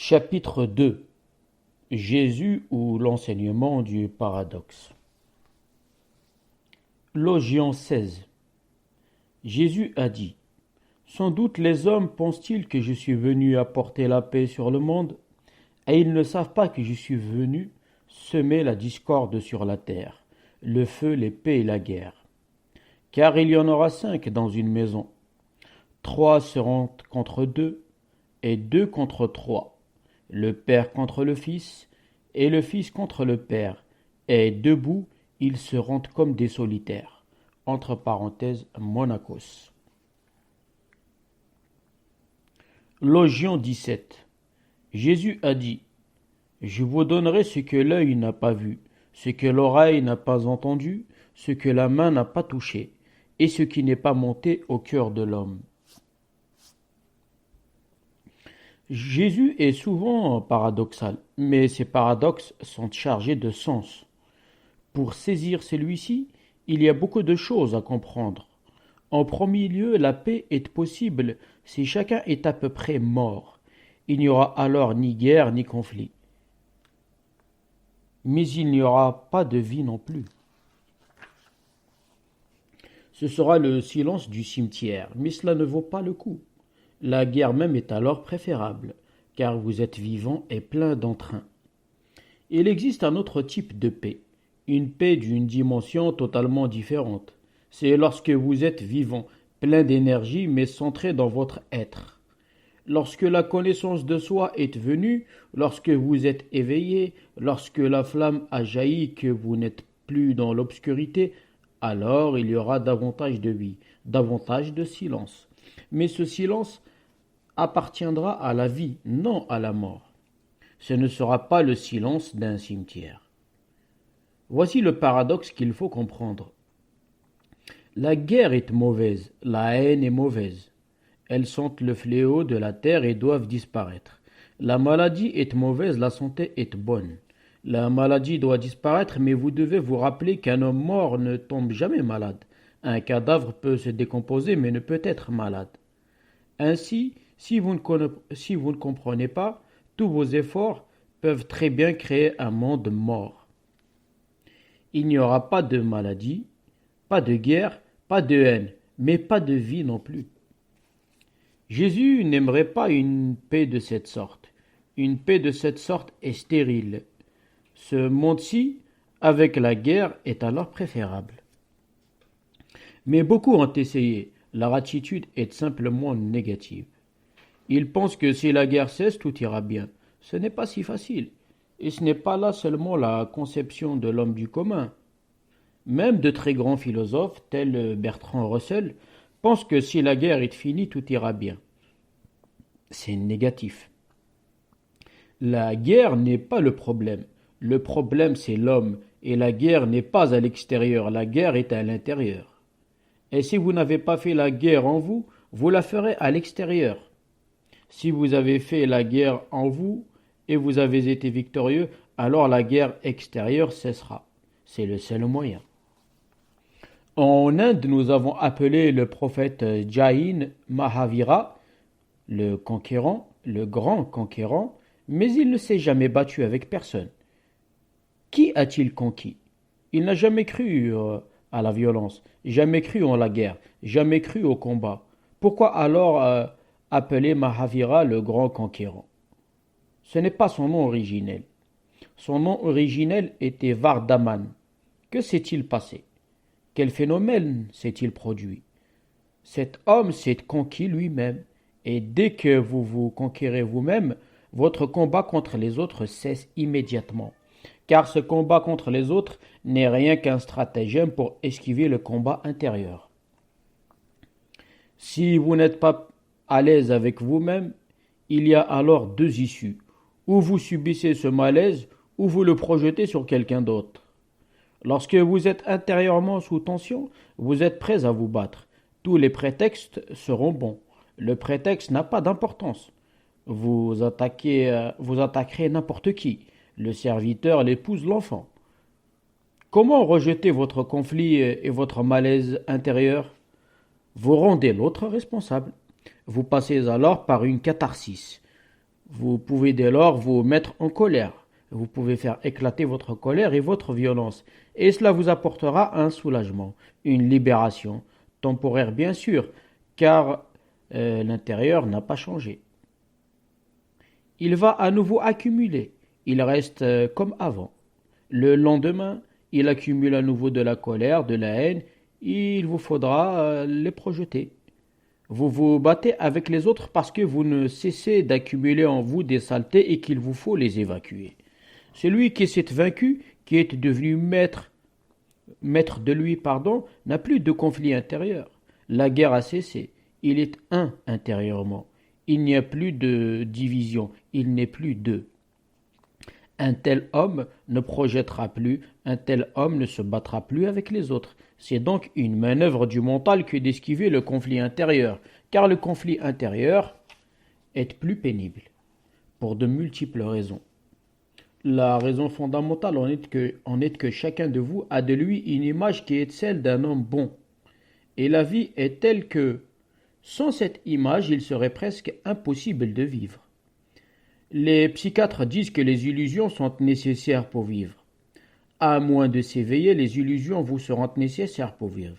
Chapitre 2. Jésus ou l'enseignement du paradoxe. Logion 16. Jésus a dit: Sans doute les hommes pensent-ils que je suis venu apporter la paix sur le monde, et ils ne savent pas que je suis venu semer la discorde sur la terre, le feu, l'épée et la guerre. Car il y en aura 5 dans une maison. 3 seront contre 2, et 2 contre 3. Le père contre le fils, et le fils contre le père, et debout ils se rendent comme des solitaires. Entre parenthèses, Monacos. Logion 17. Jésus a dit: Je vous donnerai ce que l'œil n'a pas vu, ce que l'oreille n'a pas entendu, ce que la main n'a pas touché, et ce qui n'est pas monté au cœur de l'homme. Jésus est souvent paradoxal, mais ces paradoxes sont chargés de sens. Pour saisir celui-ci, il y a beaucoup de choses à comprendre. En premier lieu, la paix est possible si chacun est à peu près mort. Il n'y aura alors ni guerre ni conflit. Mais il n'y aura pas de vie non plus. Ce sera le silence du cimetière, mais cela ne vaut pas le coup. La guerre même est alors préférable, car vous êtes vivant et plein d'entrain. Il existe un autre type de paix, une paix d'une dimension totalement différente. C'est lorsque vous êtes vivant, plein d'énergie, mais centré dans votre être. Lorsque la connaissance de soi est venue, lorsque vous êtes éveillé, lorsque la flamme a jailli, que vous n'êtes plus dans l'obscurité, alors il y aura davantage de vie, davantage de silence. Mais ce silence appartiendra à la vie, non à la mort. Ce ne sera pas le silence d'un cimetière. Voici le paradoxe qu'il faut comprendre. La guerre est mauvaise, la haine est mauvaise. Elles sont le fléau de la terre et doivent disparaître. La maladie est mauvaise, la santé est bonne. La maladie doit disparaître, mais vous devez vous rappeler qu'un homme mort ne tombe jamais malade. Un cadavre peut se décomposer, mais ne peut être malade. Ainsi, si vous ne comprenez pas, tous vos efforts peuvent très bien créer un monde mort. Il n'y aura pas de maladie, pas de guerre, pas de haine, mais pas de vie non plus. Jésus n'aimerait pas une paix de cette sorte. Une paix de cette sorte est stérile. Ce monde-ci, avec la guerre, est alors préférable. Mais beaucoup ont essayé. Leur attitude est simplement négative. Ils pensent que si la guerre cesse, tout ira bien. Ce n'est pas si facile. Et ce n'est pas là seulement la conception de l'homme du commun. Même de très grands philosophes, tels Bertrand Russell, pensent que si la guerre est finie, tout ira bien. C'est négatif. La guerre n'est pas le problème. Le problème, c'est l'homme. Et la guerre n'est pas à l'extérieur. La guerre est à l'intérieur. Et si vous n'avez pas fait la guerre en vous, vous la ferez à l'extérieur. Si vous avez fait la guerre en vous et vous avez été victorieux, alors la guerre extérieure cessera. C'est le seul moyen. En Inde, nous avons appelé le prophète Jain Mahavira, le conquérant, le grand conquérant, mais il ne s'est jamais battu avec personne. Qui a-t-il conquis? Il n'a jamais cru à la violence, jamais cru en la guerre, jamais cru au combat. Pourquoi alors appeler Mahavira le grand conquérant? Ce n'est pas son nom originel. Son nom originel était Vardhaman. Que s'est-il passé? Quel phénomène s'est-il produit? Cet homme s'est conquis lui-même. Et dès que vous vous conquérez vous-même, votre combat contre les autres cesse immédiatement. Car ce combat contre les autres n'est rien qu'un stratagème pour esquiver le combat intérieur. Si vous n'êtes pas à l'aise avec vous-même, il y a alors 2 issues. Ou vous subissez ce malaise, ou vous le projetez sur quelqu'un d'autre. Lorsque vous êtes intérieurement sous tension, vous êtes prêts à vous battre. Tous les prétextes seront bons. Le prétexte n'a pas d'importance. Vous attaquerez n'importe qui. Le serviteur, l'épouse, l'enfant. Comment rejeter votre conflit et votre malaise intérieur? Vous rendez l'autre responsable. Vous passez alors par une catharsis. Vous pouvez dès lors vous mettre en colère. Vous pouvez faire éclater votre colère et votre violence. Et cela vous apportera un soulagement, une libération, temporaire bien sûr, car l'intérieur n'a pas changé. Il va à nouveau accumuler. Il reste comme avant. Le lendemain, il accumule à nouveau de la colère, de la haine. Il vous faudra les projeter. Vous vous battez avec les autres parce que vous ne cessez d'accumuler en vous des saletés et qu'il vous faut les évacuer. Celui qui s'est vaincu, qui est devenu maître de lui, n'a plus de conflit intérieur. La guerre a cessé. Il est un intérieurement. Il n'y a plus de division. Il n'est plus deux. Un tel homme ne projettera plus, un tel homme ne se battra plus avec les autres. C'est donc une manœuvre du mental que d'esquiver le conflit intérieur, car le conflit intérieur est plus pénible, pour de multiples raisons. La raison fondamentale en est que chacun de vous a de lui une image qui est celle d'un homme bon. Et la vie est telle que, sans cette image, il serait presque impossible de vivre. Les psychiatres disent que les illusions sont nécessaires pour vivre. À moins de s'éveiller, les illusions vous seront nécessaires pour vivre.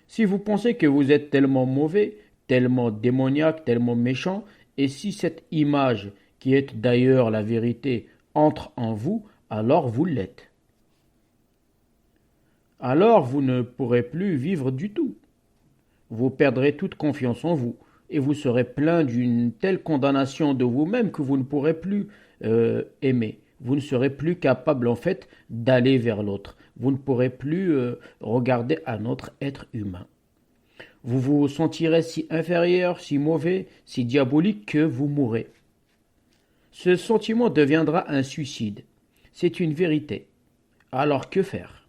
Si vous pensez que vous êtes tellement mauvais, tellement démoniaque, tellement méchant, et si cette image, qui est d'ailleurs la vérité, entre en vous, alors vous l'êtes. Alors vous ne pourrez plus vivre du tout. Vous perdrez toute confiance en vous. Et vous serez plein d'une telle condamnation de vous-même que vous ne pourrez plus aimer. Vous ne serez plus capable en fait d'aller vers l'autre. Vous ne pourrez plus regarder un autre être humain. Vous vous sentirez si inférieur, si mauvais, si diabolique que vous mourrez. Ce sentiment deviendra un suicide. C'est une vérité. Alors que faire?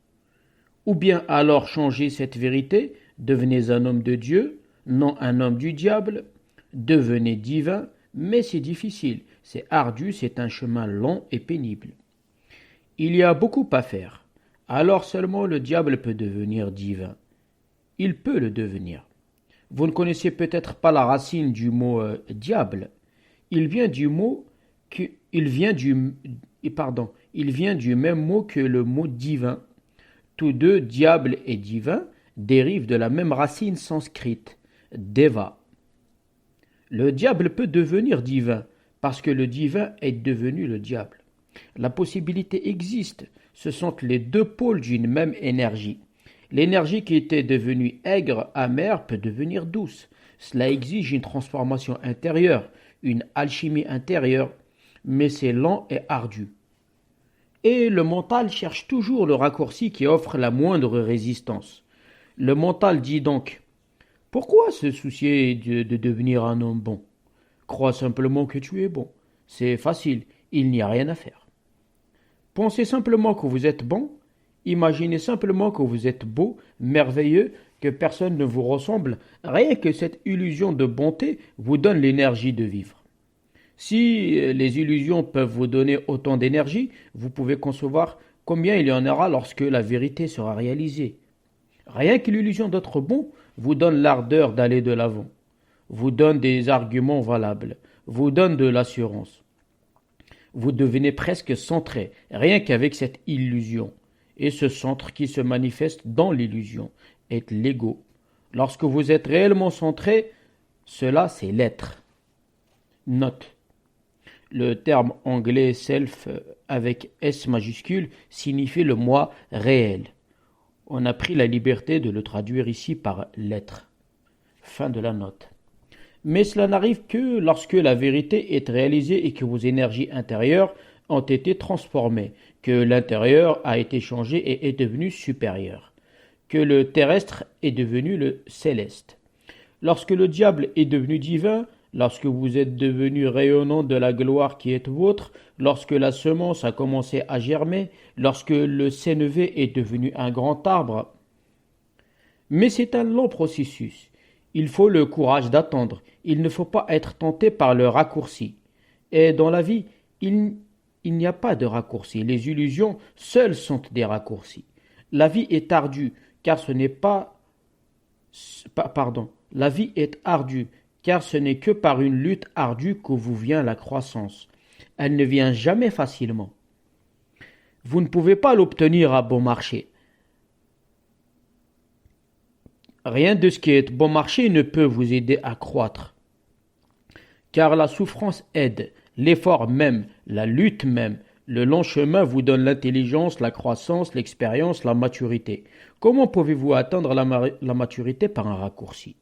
Ou bien alors changer cette vérité, devenez un homme de Dieu, non un homme du diable, devenez divin, mais c'est difficile, c'est ardu, c'est un chemin long et pénible. Il y a beaucoup à faire, alors seulement le diable peut devenir divin. Il peut le devenir. Vous ne connaissez peut-être pas la racine du mot diable. Il vient du même mot que le mot divin. Tous deux, diable et divin, dérivent de la même racine sanscrite. Deva. Le diable peut devenir divin parce que le divin est devenu le diable. La possibilité existe. Ce sont les deux pôles d'une même énergie. L'énergie qui était devenue aigre, amère, peut devenir douce. Cela exige une transformation intérieure, une alchimie intérieure, mais c'est lent et ardu. Et le mental cherche toujours le raccourci qui offre la moindre résistance. Le mental dit donc: pourquoi se soucier de devenir un homme bon? Crois simplement que tu es bon. C'est facile, il n'y a rien à faire. Pensez simplement que vous êtes bon, imaginez simplement que vous êtes beau, merveilleux, que personne ne vous ressemble. Rien que cette illusion de bonté vous donne l'énergie de vivre. Si les illusions peuvent vous donner autant d'énergie, vous pouvez concevoir combien il y en aura lorsque la vérité sera réalisée. Rien que l'illusion d'être bon vous donne l'ardeur d'aller de l'avant, vous donne des arguments valables, vous donne de l'assurance. Vous devenez presque centré, rien qu'avec cette illusion. Et ce centre qui se manifeste dans l'illusion est l'ego. Lorsque vous êtes réellement centré, cela c'est l'être. Note. Le terme anglais self avec S majuscule signifie le moi réel. On a pris la liberté de le traduire ici par l'être. Fin de la note. Mais cela n'arrive que lorsque la vérité est réalisée et que vos énergies intérieures ont été transformées, que l'intérieur a été changé et est devenu supérieur, que le terrestre est devenu le céleste. Lorsque le diable est devenu divin, lorsque vous êtes devenu rayonnant de la gloire qui est vôtre, lorsque la semence a commencé à germer, lorsque le sénévé est devenu un grand arbre. Mais c'est un long processus. Il faut le courage d'attendre. Il ne faut pas être tenté par le raccourci. Et dans la vie, il n'y a pas de raccourci. Les illusions seules sont des raccourcis. La vie est ardue, car ce n'est pas... Pardon. La vie est ardue, car ce n'est que par une lutte ardue que vous vient la croissance. Elle ne vient jamais facilement. Vous ne pouvez pas l'obtenir à bon marché. Rien de ce qui est bon marché ne peut vous aider à croître. Car la souffrance aide, l'effort même, la lutte même, le long chemin vous donne l'intelligence, la croissance, l'expérience, la maturité. Comment pouvez-vous atteindre la maturité par un raccourci?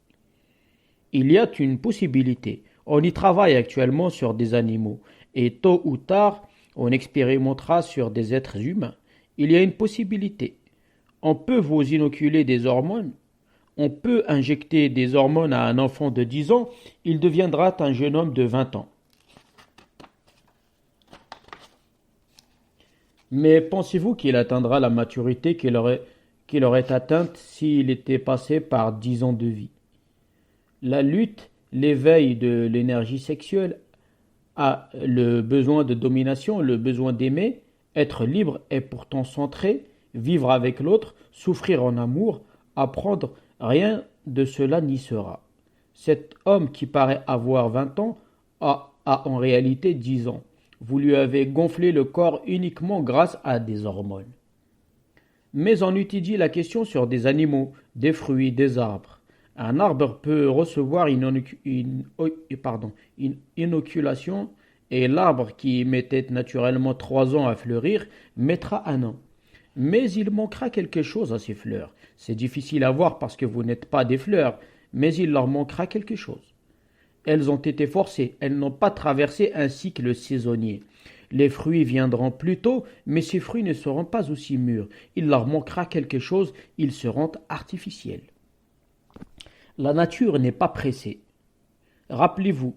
Il y a une possibilité. On y travaille actuellement sur des animaux, et tôt ou tard, on expérimentera sur des êtres humains. Il y a une possibilité. On peut vous inoculer des hormones. On peut injecter des hormones à un enfant de 10 ans, il deviendra un jeune homme de 20 ans. Mais pensez-vous qu'il atteindra la maturité qu'il aurait atteinte s'il était passé par 10 ans de vie? La lutte, l'éveil de l'énergie sexuelle a le besoin de domination, le besoin d'aimer, être libre et pourtant centré, vivre avec l'autre, souffrir en amour, apprendre, rien de cela n'y sera. Cet homme qui paraît avoir 20 ans a en réalité 10 ans. Vous lui avez gonflé le corps uniquement grâce à des hormones. Mais on étudie la question sur des animaux, des fruits, des arbres. Un arbre peut recevoir une inoculation et l'arbre qui mettait naturellement 3 ans à fleurir mettra un an. Mais il manquera quelque chose à ces fleurs. C'est difficile à voir parce que vous n'êtes pas des fleurs, mais il leur manquera quelque chose. Elles ont été forcées, elles n'ont pas traversé un cycle saisonnier. Les fruits viendront plus tôt, mais ces fruits ne seront pas aussi mûrs. Il leur manquera quelque chose, ils seront artificiels. La nature n'est pas pressée. Rappelez-vous,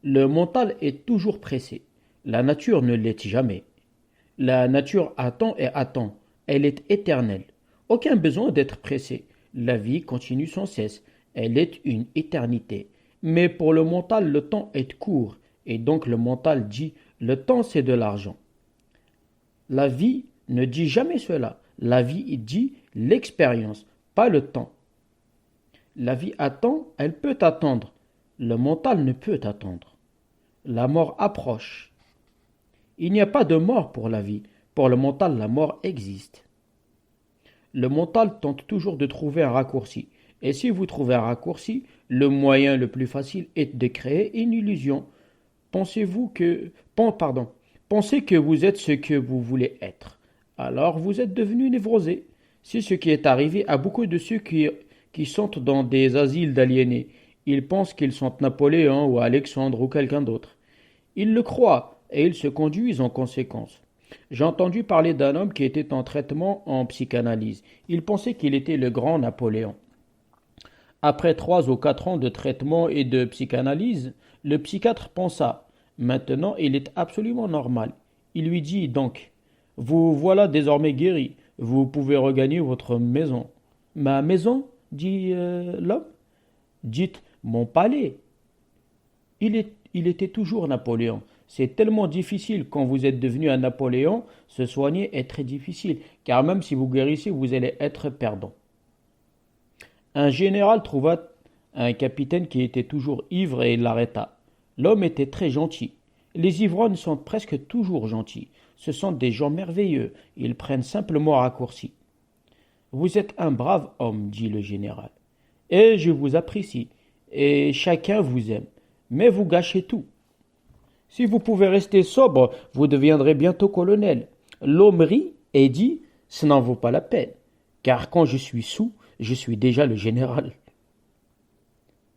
le mental est toujours pressé. La nature ne l'est jamais. La nature attend et attend. Elle est éternelle. Aucun besoin d'être pressé. La vie continue sans cesse. Elle est une éternité. Mais pour le mental, le temps est court. Et donc le mental dit, le temps c'est de l'argent. La vie ne dit jamais cela. La vie dit l'expérience, pas le temps. La vie attend, elle peut attendre. Le mental ne peut attendre. La mort approche. Il n'y a pas de mort pour la vie. Pour le mental, la mort existe. Le mental tente toujours de trouver un raccourci. Et si vous trouvez un raccourci, le moyen le plus facile est de créer une illusion. Pensez que vous êtes ce que vous voulez être. Alors vous êtes devenu névrosé. C'est ce qui est arrivé à beaucoup de ceux qui sont dans des asiles d'aliénés. Ils pensent qu'ils sont Napoléon ou Alexandre ou quelqu'un d'autre. Ils le croient et ils se conduisent en conséquence. J'ai entendu parler d'un homme qui était en traitement en psychanalyse. Il pensait qu'il était le grand Napoléon. Après 3 ou 4 ans de traitement et de psychanalyse, le psychiatre pensa, maintenant il est absolument normal. Il lui dit donc, vous voilà désormais guéri, vous pouvez regagner votre maison. Ma maison, dit l'homme. Dites mon palais. Il était toujours Napoléon. C'est tellement difficile quand vous êtes devenu un Napoléon, se soigner est très difficile, car même si vous guérissez, vous allez être perdant. Un général trouva un capitaine qui était toujours ivre et l'arrêta. L'homme était très gentil. Les ivrognes sont presque toujours gentils. Ce sont des gens merveilleux. Ils prennent simplement raccourci. Vous êtes un brave homme, dit le général. Et je vous apprécie. Et chacun vous aime. Mais vous gâchez tout. Si vous pouvez rester sobre, vous deviendrez bientôt colonel. L'homme rit et dit, ce n'en vaut pas la peine. Car quand je suis saoul, je suis déjà le général.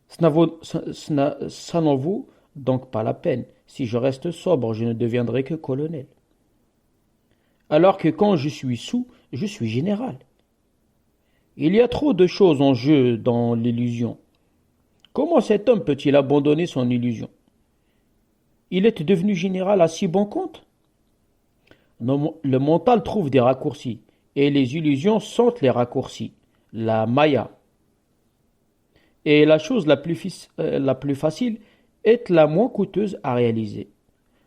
Ça n'en vaut donc pas la peine. Si je reste sobre, je ne deviendrai que colonel. Alors que quand je suis saoul, je suis général. Il y a trop de choses en jeu dans l'illusion. Comment cet homme peut-il abandonner son illusion? Il est devenu général à si bon compte? Non, le mental trouve des raccourcis, et les illusions sentent les raccourcis. La Maya. Et la chose la plus facile est la moins coûteuse à réaliser.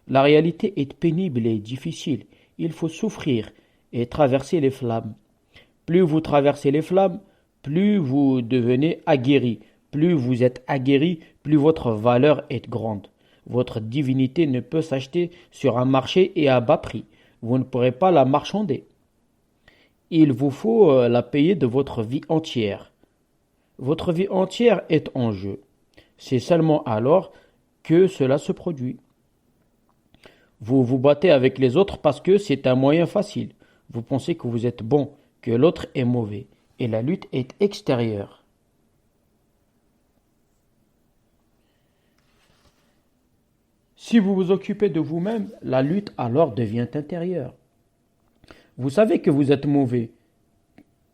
La réalité est pénible et difficile. Il faut souffrir et traverser les flammes. Plus vous traversez les flammes, plus vous devenez aguerri. Plus vous êtes aguerri, plus votre valeur est grande. Votre divinité ne peut s'acheter sur un marché et à bas prix. Vous ne pourrez pas la marchander. Il vous faut la payer de votre vie entière. Votre vie entière est en jeu. C'est seulement alors que cela se produit. Vous vous battez avec les autres parce que c'est un moyen facile. Vous pensez que vous êtes bon, que l'autre est mauvais. Et la lutte est extérieure. Si vous vous occupez de vous-même, la lutte alors devient intérieure. Vous savez que vous êtes mauvais,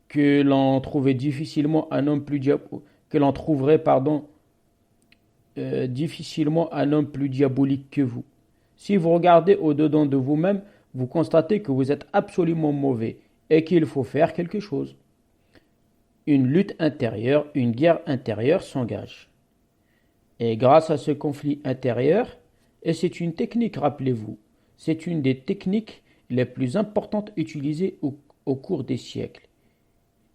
que l'on trouvait difficilement un homme plus que l'on trouverait difficilement un homme plus diabolique que vous. Si vous regardez au-dedans de vous-même, vous constatez que vous êtes absolument mauvais et qu'il faut faire quelque chose. Une lutte intérieure, une guerre intérieure s'engage. Et grâce à ce conflit intérieur, et c'est une technique, rappelez-vous, c'est une des techniques les plus importantes utilisées au cours des siècles.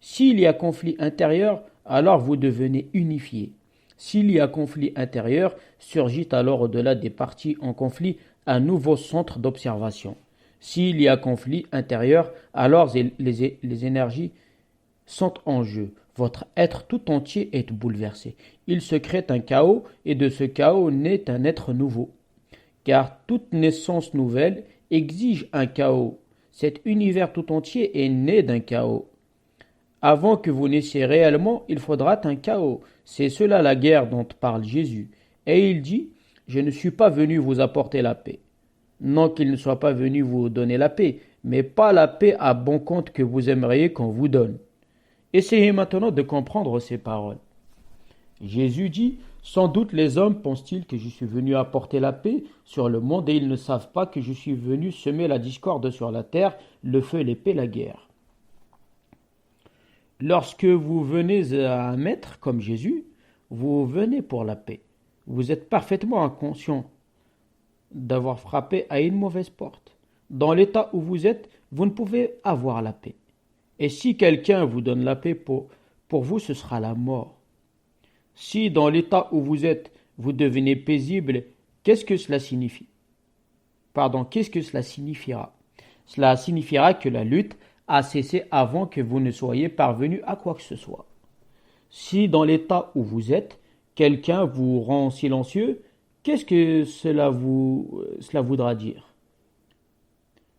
S'il y a conflit intérieur, alors vous devenez unifié. S'il y a conflit intérieur, surgit alors au-delà des parties en conflit un nouveau centre d'observation. S'il y a conflit intérieur, alors les énergies sont en jeu. Votre être tout entier est bouleversé. Il se crée un chaos et de ce chaos naît un être nouveau. Car toute naissance nouvelle exige un chaos. Cet univers tout entier est né d'un chaos. Avant que vous naissiez réellement, il faudra un chaos. C'est cela la guerre dont parle Jésus. Et il dit, je ne suis pas venu vous apporter la paix. Non qu'il ne soit pas venu vous donner la paix, mais pas la paix à bon compte que vous aimeriez qu'on vous donne. Essayez maintenant de comprendre ces paroles. Jésus dit, sans doute les hommes pensent-ils que je suis venu apporter la paix sur le monde et ils ne savent pas que je suis venu semer la discorde sur la terre, le feu, l'épée, la guerre. Lorsque vous venez à un maître comme Jésus, vous venez pour la paix. Vous êtes parfaitement inconscient d'avoir frappé à une mauvaise porte. Dans l'état où vous êtes, vous ne pouvez avoir la paix. Et si quelqu'un vous donne la paix, pour vous, ce sera la mort. Si dans l'état où vous êtes, vous devenez paisible, qu'est-ce que cela signifie? Qu'est-ce que cela signifiera? Cela signifiera que la lutte a cessé avant que vous ne soyez parvenu à quoi que ce soit. Si dans l'état où vous êtes, quelqu'un vous rend silencieux, qu'est-ce que cela voudra dire?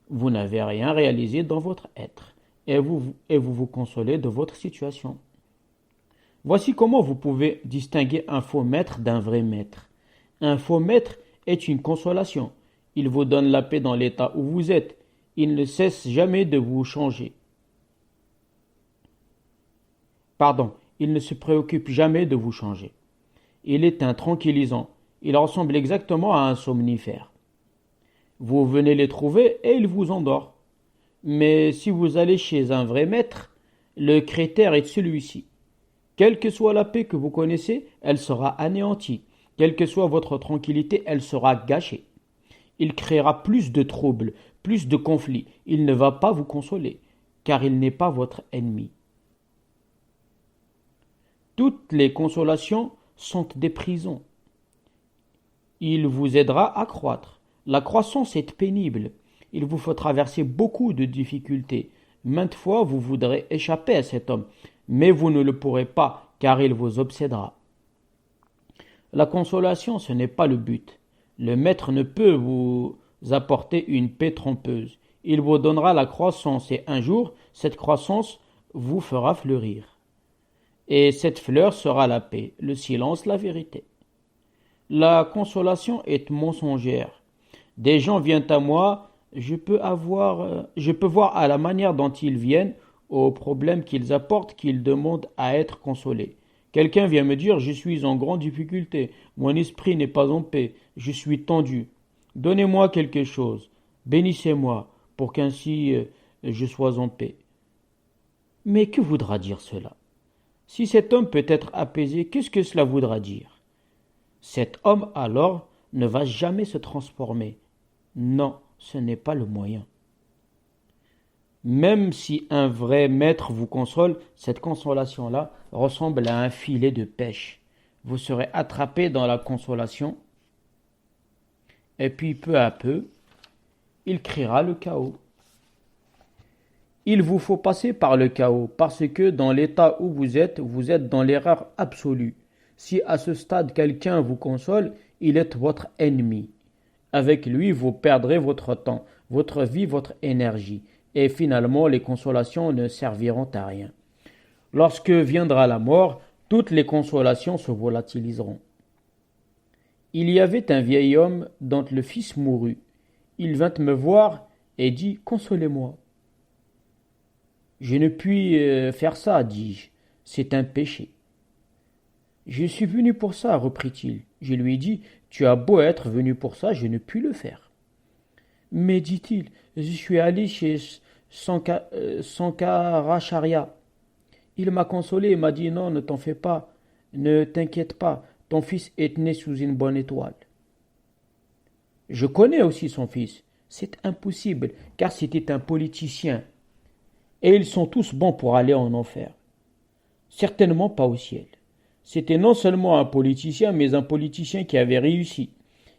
Vous n'avez rien réalisé dans votre être et vous vous consolez de votre situation. Voici comment vous pouvez distinguer un faux maître d'un vrai maître. Un faux maître est une consolation. Il vous donne la paix dans l'état où vous êtes. Il ne cesse jamais de vous changer. Il ne se préoccupe jamais de vous changer. Il est un tranquillisant. Il ressemble exactement à un somnifère. Vous venez les trouver et il vous endort. Mais si vous allez chez un vrai maître, le critère est celui-ci. Quelle que soit la paix que vous connaissez, elle sera anéantie. Quelle que soit votre tranquillité, elle sera gâchée. Il créera plus de troubles, plus de conflits. Il ne va pas vous consoler, car il n'est pas votre ennemi. Toutes les consolations sont des prisons. Il vous aidera à croître. La croissance est pénible. Il vous faut traverser beaucoup de difficultés. Maintes fois, vous voudrez échapper à cet homme, mais vous ne le pourrez pas, car il vous obsédera. La consolation, ce n'est pas le but. Le maître ne peut vous apporter une paix trompeuse. Il vous donnera la croissance et un jour, cette croissance vous fera fleurir. Et cette fleur sera la paix, le silence, la vérité. La consolation est mensongère. Des gens viennent à moi, je peux voir à la manière dont ils viennent, aux problèmes qu'ils apportent, qu'ils demandent à être consolés. Quelqu'un vient me dire, je suis en grande difficulté, mon esprit n'est pas en paix, je suis tendu. Donnez-moi quelque chose, bénissez-moi, pour qu'ainsi je sois en paix. Mais que voudra dire cela? Si cet homme peut être apaisé, qu'est-ce que cela voudra dire? Cet homme alors ne va jamais se transformer. Non, ce n'est pas le moyen. Même si un vrai maître vous console, cette consolation-là ressemble à un filet de pêche. vous serez attrapé dans la consolation, et puis peu à peu, il créera le chaos. Il vous faut passer par le chaos, parce que dans l'état où vous êtes dans l'erreur absolue. Si à ce stade quelqu'un vous console, il est votre ennemi. Avec lui, vous perdrez votre temps, votre vie, votre énergie, et finalement les consolations ne serviront à rien. Lorsque viendra la mort, toutes les consolations se volatiliseront. Il y avait un vieil homme dont le fils mourut. Il vint me voir et dit: Consolez-moi. Je ne puis faire ça, dis-je. C'est un péché. Je suis venu pour ça, reprit-il. Je lui dis: Tu as beau être venu pour ça, je ne puis le faire. Mais, dit-il, je suis allé chez Sankaracharya. Il m'a consolé et m'a dit: Non, ne t'en fais pas, ne t'inquiète pas, ton fils est né sous une bonne étoile. Je connais aussi son fils. C'est impossible, car c'était un politicien. Et ils sont tous bons pour aller en enfer. Certainement pas au ciel. C'était non seulement un politicien, mais un politicien qui avait réussi.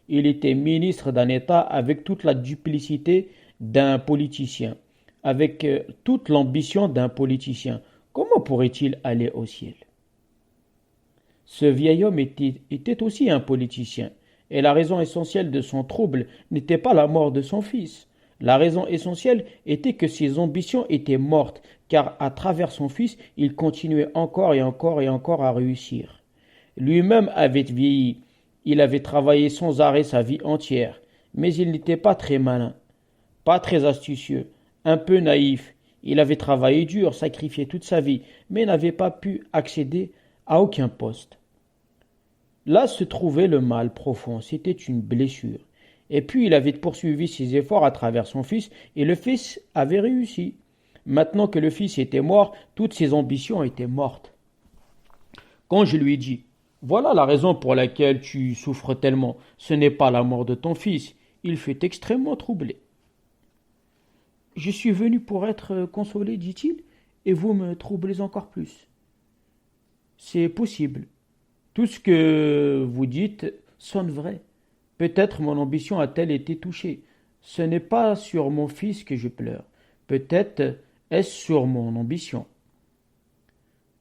Il était ministre d'un État avec toute la duplicité d'un politicien, avec toute l'ambition d'un politicien. Comment pourrait-il aller au ciel? Ce vieil homme était aussi un politicien, et la raison essentielle de son trouble n'était pas la mort de son fils. La raison essentielle était que ses ambitions étaient mortes, car à travers son fils, il continuait encore et encore et encore à réussir. Lui-même avait vieilli, il avait travaillé sans arrêt sa vie entière, mais il n'était pas très malin, pas très astucieux, un peu naïf. Il avait travaillé dur, sacrifié toute sa vie, mais n'avait pas pu accéder à aucun poste. Là se trouvait le mal profond, c'était une blessure. Et puis il avait poursuivi ses efforts à travers son fils, et le fils avait réussi. Maintenant que le fils était mort, toutes ses ambitions étaient mortes. Quand je lui dis: Voilà la raison pour laquelle tu souffres tellement, ce n'est pas la mort de ton fils, il fut extrêmement troublé. Je suis venu pour être consolé, dit-il, et vous me troublez encore plus. C'est possible. Tout ce que vous dites sonne vrai. Peut-être mon ambition a-t-elle été touchée. Ce n'est pas sur mon fils que je pleure. Peut-être est-ce sur mon ambition.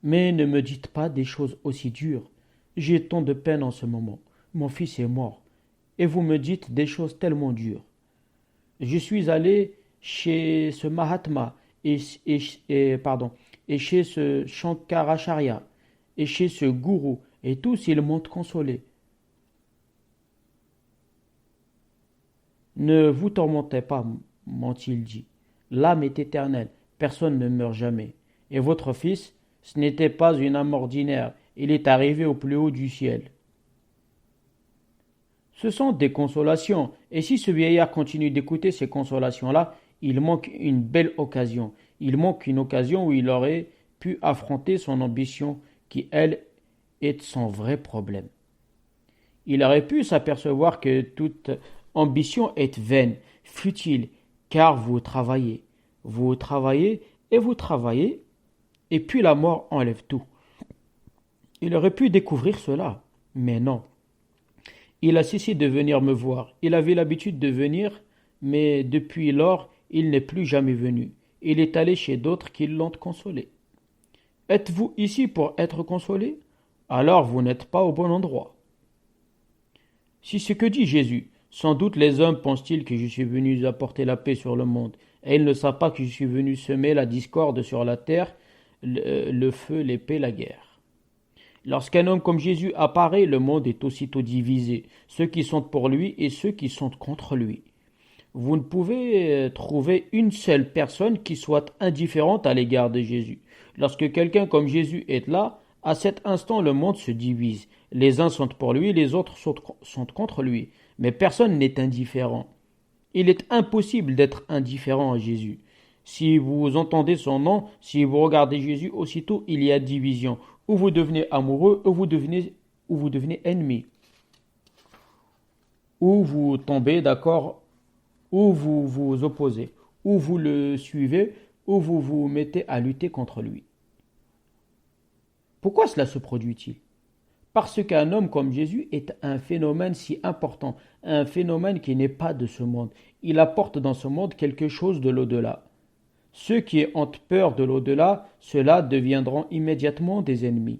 Mais ne me dites pas des choses aussi dures. J'ai tant de peine en ce moment. Mon fils est mort. Et vous me dites des choses tellement dures. Je suis allé chez ce Mahatma et chez ce Shankaracharya et chez ce gourou, et tous ils m'ont consolé. Ne vous tourmentez pas, m'ont-ils dit. L'âme est éternelle, personne ne meurt jamais. Et votre fils, ce n'était pas une âme ordinaire, il est arrivé au plus haut du ciel. Ce sont des consolations, et si ce vieillard continue d'écouter ces consolations-là, il manque une belle occasion. Il manque une occasion où il aurait pu affronter son ambition, qui, elle, est son vrai problème. Il aurait pu s'apercevoir que toute ambition est vaine, futile, car vous travaillez et vous travaillez, et puis la mort enlève tout. Il aurait pu découvrir cela, mais non. Il a cessé de venir me voir. Il avait l'habitude de venir, mais depuis lors, il n'est plus jamais venu. Il est allé chez d'autres qui l'ont consolé. Êtes-vous ici pour être consolé? Alors vous n'êtes pas au bon endroit. Si ce que dit Jésus, sans doute les hommes pensent-ils que je suis venu apporter la paix sur le monde, et ils ne savent pas que je suis venu semer la discorde sur la terre, le feu, l'épée, la guerre. Lorsqu'un homme comme Jésus apparaît, le monde est aussitôt divisé, ceux qui sont pour lui et ceux qui sont contre lui. Vous ne pouvez trouver une seule personne qui soit indifférente à l'égard de Jésus. Lorsque quelqu'un comme Jésus est là, à cet instant le monde se divise. Les uns sont pour lui, les autres sont contre lui. Mais personne n'est indifférent. Il est impossible d'être indifférent à Jésus. Si vous entendez son nom, si vous regardez Jésus, aussitôt il y a division. Ou vous devenez amoureux, ou vous devenez ennemi. Ou vous tombez d'accord, ou vous vous opposez. Ou vous le suivez, ou vous vous mettez à lutter contre lui. Pourquoi cela se produit-il? Parce qu'un homme comme Jésus est un phénomène si important, un phénomène qui n'est pas de ce monde. Il apporte dans ce monde quelque chose de l'au-delà. Ceux qui ont peur de l'au-delà, ceux-là deviendront immédiatement des ennemis.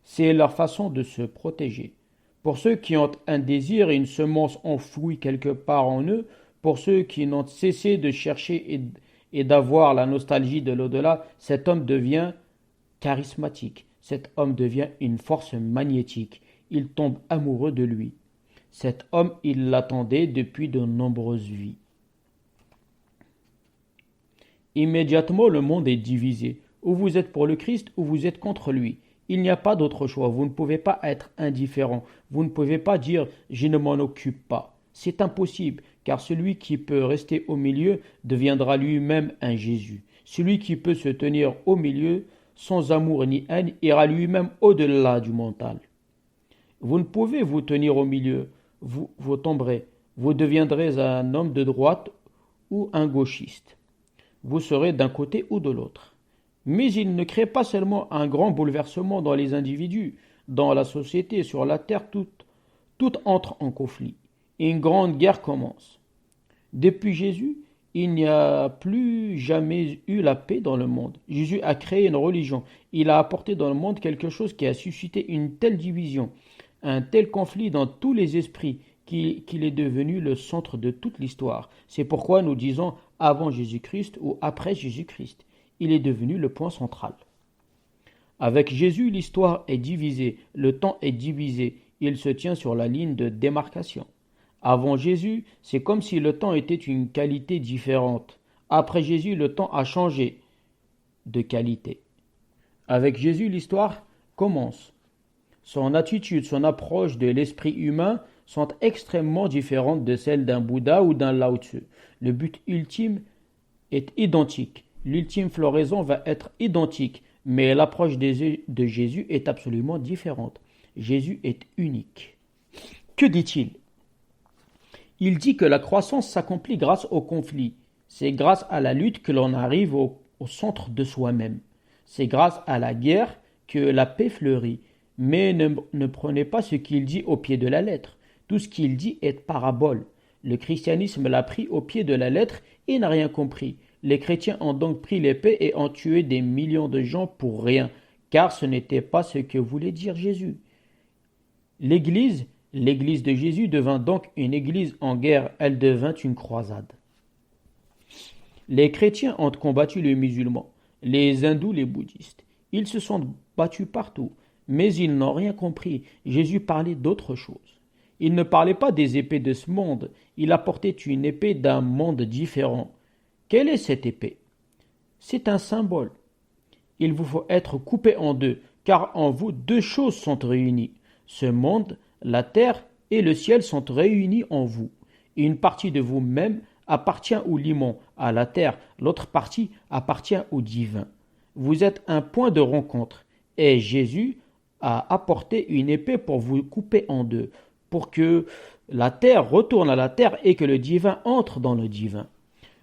C'est leur façon de se protéger. Pour ceux qui ont un désir et une semence enfouie quelque part en eux, pour ceux qui n'ont cessé de chercher et d'avoir la nostalgie de l'au-delà, cet homme devient charismatique. Cet homme devient une force magnétique. Il tombe amoureux de lui. Cet homme, il l'attendait depuis de nombreuses vies. Immédiatement, le monde est divisé. Ou vous êtes pour le Christ, ou vous êtes contre lui. Il n'y a pas d'autre choix. Vous ne pouvez pas être indifférent. Vous ne pouvez pas dire « je ne m'en occupe pas ». C'est impossible, car celui qui peut rester au milieu deviendra lui-même un Jésus. Celui qui peut se tenir au milieu, sans amour ni haine, ira lui-même au-delà du mental. Vous ne pouvez vous tenir au milieu. Vous tomberez. Vous deviendrez un homme de droite ou un gauchiste. Vous serez d'un côté ou de l'autre. Mais il ne crée pas seulement un grand bouleversement dans les individus, dans la société, sur la terre, tout entre en conflit. Et une grande guerre commence. Depuis Jésus, il n'y a plus jamais eu la paix dans le monde. Jésus a créé une religion. Il a apporté dans le monde quelque chose qui a suscité une telle division, un tel conflit dans tous les esprits qu'il est devenu le centre de toute l'histoire. C'est pourquoi nous disons avant Jésus-Christ ou après Jésus-Christ. Il est devenu le point central. Avec Jésus, l'histoire est divisée, le temps est divisé, il se tient sur la ligne de démarcation. Avant Jésus, c'est comme si le temps était une qualité différente. Après Jésus, le temps a changé de qualité. Avec Jésus, l'histoire commence. Son attitude, son approche de l'esprit humain sont extrêmement différentes de celles d'un Bouddha ou d'un Lao Tzu. Le but ultime est identique. L'ultime floraison va être identique, mais l'approche de Jésus est absolument différente. Jésus est unique. Que dit-il ? Il dit que la croissance s'accomplit grâce au conflit. C'est grâce à la lutte que l'on arrive au centre de soi-même. C'est grâce à la guerre que la paix fleurit. Mais ne prenez pas ce qu'il dit au pied de la lettre. Tout ce qu'il dit est parabole. Le christianisme l'a pris au pied de la lettre et n'a rien compris. Les chrétiens ont donc pris l'épée et ont tué des millions de gens pour rien, car ce n'était pas ce que voulait dire Jésus. L'Église de Jésus devint donc une église en guerre, elle devint une croisade. Les chrétiens ont combattu les musulmans, les hindous, les bouddhistes. Ils se sont battus partout, mais ils n'ont rien compris. Jésus parlait d'autre chose. Il ne parlait pas des épées de ce monde, il apportait une épée d'un monde différent. Quelle est cette épée ? C'est un symbole. Il vous faut être coupé en deux, car en vous deux choses sont réunies. Ce monde, la terre et le ciel sont réunis en vous. Et une partie de vous-même appartient au limon, à la terre, l'autre partie appartient au divin. Vous êtes un point de rencontre, et Jésus a apporté une épée pour vous couper en deux, pour que la terre retourne à la terre et que le divin entre dans le divin.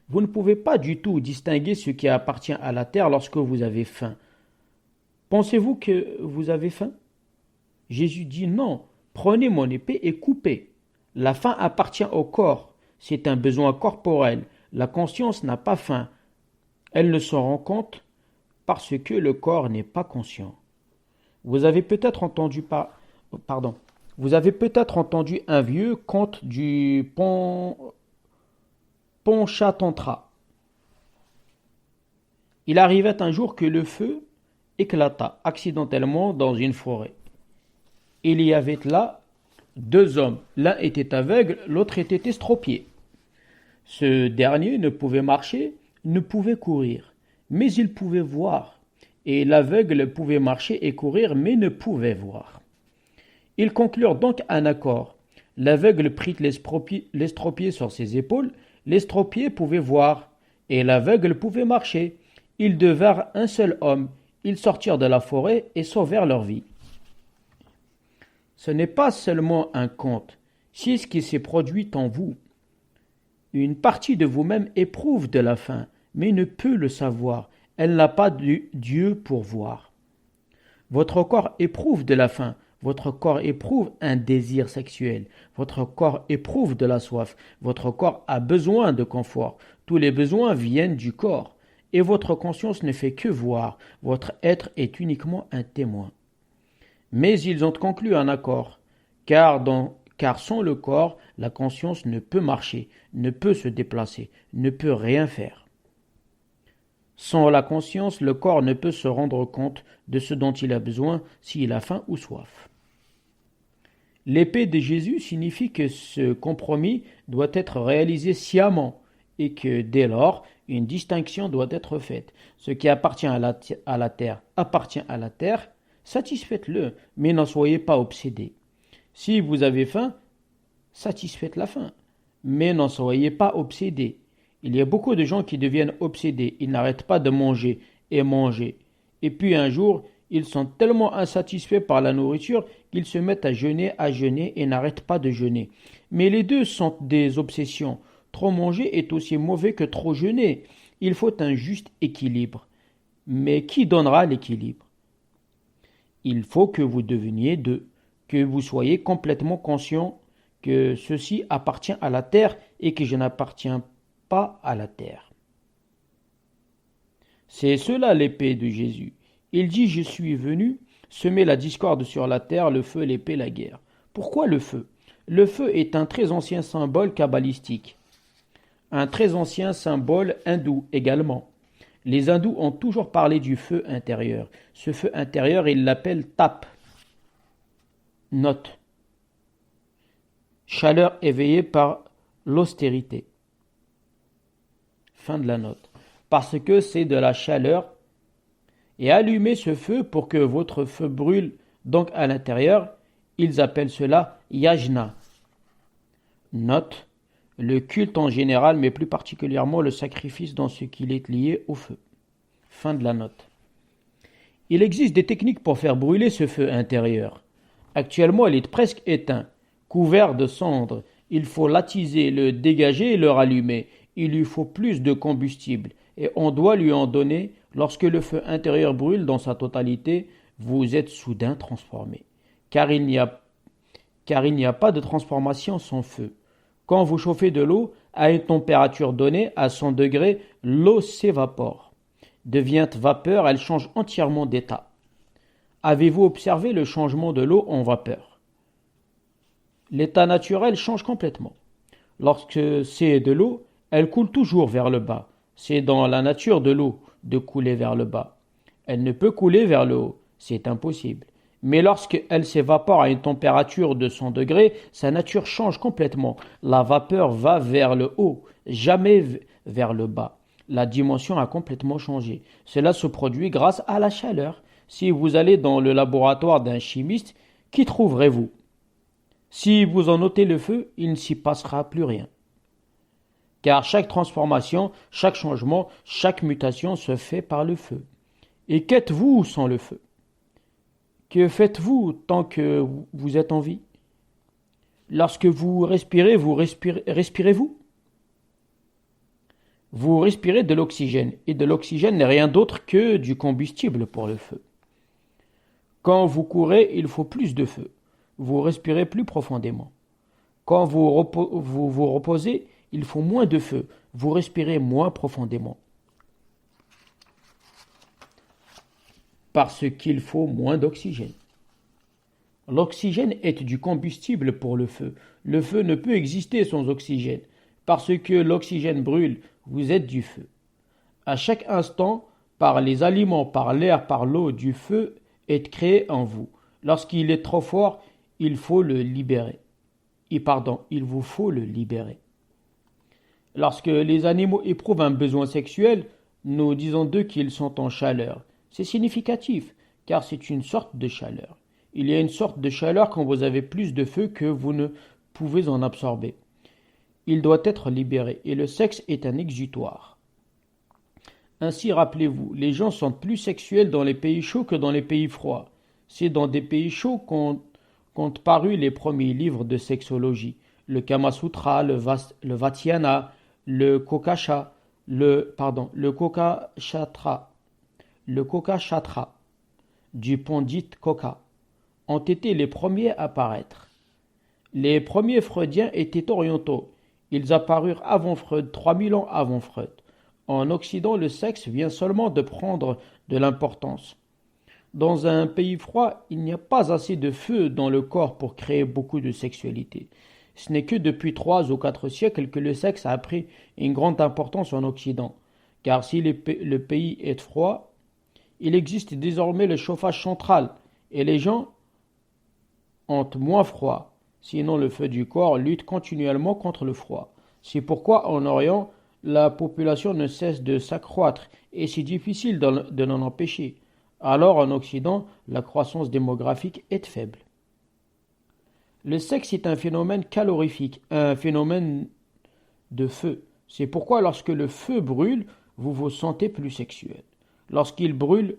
Vous ne pouvez pas du tout distinguer ce qui appartient à la terre lorsque vous avez faim. Pensez-vous que vous avez faim ? Jésus dit non, prenez mon épée et coupez. La faim appartient au corps, c'est un besoin corporel. La conscience n'a pas faim. Elle ne s'en rend compte parce que le corps n'est pas conscient. Vous avez peut-être entendu un vieux conte du Panchatantra. Il arrivait un jour que le feu éclata accidentellement dans une forêt. Il y avait là deux hommes. L'un était aveugle, l'autre était estropié. Ce dernier ne pouvait marcher, ne pouvait courir, mais il pouvait voir. Et l'aveugle pouvait marcher et courir, mais ne pouvait voir. Ils conclurent donc un accord. L'aveugle prit l'estropié sur ses épaules, l'estropié pouvait voir, et l'aveugle pouvait marcher. Ils devinrent un seul homme. Ils sortirent de la forêt et sauvèrent leur vie. Ce n'est pas seulement un conte, c'est ce qui s'est produit en vous. Une partie de vous-même éprouve de la faim, mais ne peut le savoir. Elle n'a pas Dieu pour voir. Votre corps éprouve de la faim. Votre corps éprouve un désir sexuel. Votre corps éprouve de la soif. Votre corps a besoin de confort. Tous les besoins viennent du corps. Et votre conscience ne fait que voir. Votre être est uniquement un témoin. Mais ils ont conclu un accord, car sans le corps, la conscience ne peut marcher, ne peut se déplacer, ne peut rien faire. Sans la conscience, le corps ne peut se rendre compte de ce dont il a besoin s'il a faim ou soif. L'épée de Jésus signifie que ce compromis doit être réalisé sciemment et que dès lors, une distinction doit être faite. Ce qui appartient à la terre appartient à la terre, satisfaites-le, mais n'en soyez pas obsédés. Si vous avez faim, satisfaites la faim, mais n'en soyez pas obsédés. Il y a beaucoup de gens qui deviennent obsédés, ils n'arrêtent pas de manger, et puis un jour, ils sont tellement insatisfaits par la nourriture qu'ils se mettent à jeûner et n'arrêtent pas de jeûner. Mais les deux sont des obsessions. Trop manger est aussi mauvais que trop jeûner. Il faut un juste équilibre. Mais qui donnera l'équilibre? Il faut que vous deveniez deux, que vous soyez complètement conscient que ceci appartient à la terre et que je n'appartiens pas à la terre. C'est cela l'épée de Jésus. Il dit: je suis venu semer la discorde sur la terre, le feu, l'épée, la guerre. Pourquoi le feu? Le feu est un très ancien symbole kabbalistique, un très ancien symbole hindou également. Les hindous ont toujours parlé du feu intérieur. Ce feu intérieur, ils l'appellent tap. Note. Chaleur éveillée par l'austérité. Fin de la note. Parce que c'est de la chaleur. Et allumez ce feu pour que votre feu brûle donc à l'intérieur. Ils appellent cela yajna. Note. Le culte en général, mais plus particulièrement le sacrifice dans ce qu'il est lié au feu. Fin de la note. Il existe des techniques pour faire brûler ce feu intérieur. Actuellement, il est presque éteint, couvert de cendres. Il faut l'attiser, le dégager et le rallumer. Il lui faut plus de combustible et on doit lui en donner. Lorsque le feu intérieur brûle dans sa totalité, vous êtes soudain transformé. Car il n'y a pas de transformation sans feu. Quand vous chauffez de l'eau à une température donnée, à 100 degrés, l'eau s'évapore. Devient vapeur, elle change entièrement d'état. Avez-vous observé le changement de l'eau en vapeur? L'état naturel change complètement. Lorsque c'est de l'eau, elle coule toujours vers le bas. C'est dans la nature de l'eau de couler vers le bas. Elle ne peut couler vers le haut, c'est impossible. Mais lorsqu'elle s'évapore à une température de 100 degrés, sa nature change complètement. La vapeur va vers le haut, jamais vers le bas. La dimension a complètement changé. Cela se produit grâce à la chaleur. Si vous allez dans le laboratoire d'un chimiste, qu'y trouverez-vous? Si vous en ôtez le feu, il ne s'y passera plus rien. Car chaque transformation, chaque changement, chaque mutation se fait par le feu. Et qu'êtes-vous sans le feu? Que faites-vous tant que vous êtes en vie? Lorsque vous respirez-vous? Vous respirez de l'oxygène, et de l'oxygène n'est rien d'autre que du combustible pour le feu. Quand vous courez, il faut plus de feu. Vous respirez plus profondément. Quand vous vous reposez, il faut moins de feu. Vous respirez moins profondément. Parce qu'il faut moins d'oxygène. L'oxygène est du combustible pour le feu. Le feu ne peut exister sans oxygène. Parce que l'oxygène brûle, vous êtes du feu. À chaque instant, par les aliments, par l'air, par l'eau, du feu est créé en vous. Lorsqu'il est trop fort, il faut le libérer. Il vous faut le libérer. Lorsque les animaux éprouvent un besoin sexuel, nous disons d'eux qu'ils sont en chaleur. C'est significatif, car c'est une sorte de chaleur. Il y a une sorte de chaleur quand vous avez plus de feu que vous ne pouvez en absorber. Il doit être libéré, et le sexe est un exutoire. Ainsi, rappelez-vous, les gens sont plus sexuels dans les pays chauds que dans les pays froids. C'est dans des pays chauds qu'ont paru les premiers livres de sexologie. Le Kama Sutra, le Vatiana, le Kokachatra, du Pandit Koka, ont été les premiers à apparaître. Les premiers freudiens étaient orientaux. Ils apparurent avant Freud, 3000 ans avant Freud. En Occident, le sexe vient seulement de prendre de l'importance. Dans un pays froid, il n'y a pas assez de feu dans le corps pour créer beaucoup de sexualité. Ce n'est que depuis 3 ou 4 siècles que le sexe a pris une grande importance en Occident. Car si le pays est froid, il existe désormais le chauffage central et les gens ont moins froid. Sinon, le feu du corps lutte continuellement contre le froid. C'est pourquoi en Orient, la population ne cesse de s'accroître et c'est difficile de l'en empêcher. Alors en Occident, la croissance démographique est faible. Le sexe est un phénomène calorifique, un phénomène de feu. C'est pourquoi lorsque le feu brûle, vous vous sentez plus sexuel. Lorsqu'il brûle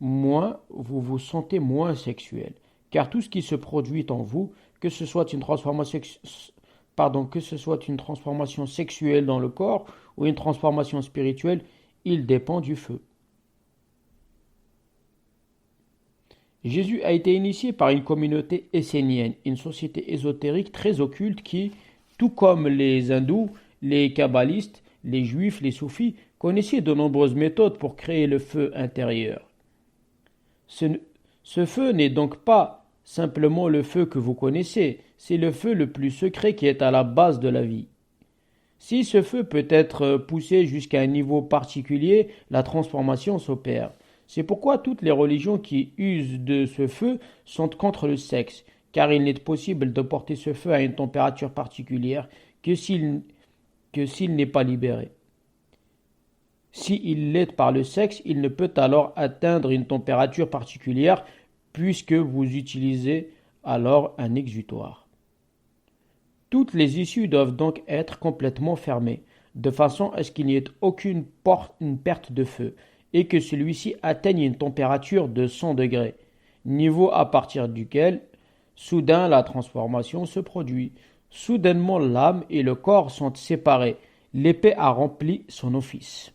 moins, vous vous sentez moins sexuel. Car tout ce qui se produit en vous, que ce soit une transformation sexuelle dans le corps ou une transformation spirituelle, il dépend du feu. Jésus a été initié par une communauté essénienne, une société ésotérique très occulte qui, tout comme les hindous, les kabbalistes, les juifs, les soufis, connaissaient de nombreuses méthodes pour créer le feu intérieur. Ce feu n'est donc pas simplement le feu que vous connaissez, c'est le feu le plus secret qui est à la base de la vie. Si ce feu peut être poussé jusqu'à un niveau particulier, la transformation s'opère. C'est pourquoi toutes les religions qui usent de ce feu sont contre le sexe, car il n'est possible de porter ce feu à une température particulière que s'il n'est pas libéré. S'il l'est par le sexe, il ne peut alors atteindre une température particulière puisque vous utilisez alors un exutoire. Toutes les issues doivent donc être complètement fermées, de façon à ce qu'il n'y ait aucune perte de feu, et que celui-ci atteigne une température de 100 degrés, niveau à partir duquel, soudain, la transformation se produit. Soudainement, l'âme et le corps sont séparés. L'épée a rempli son office.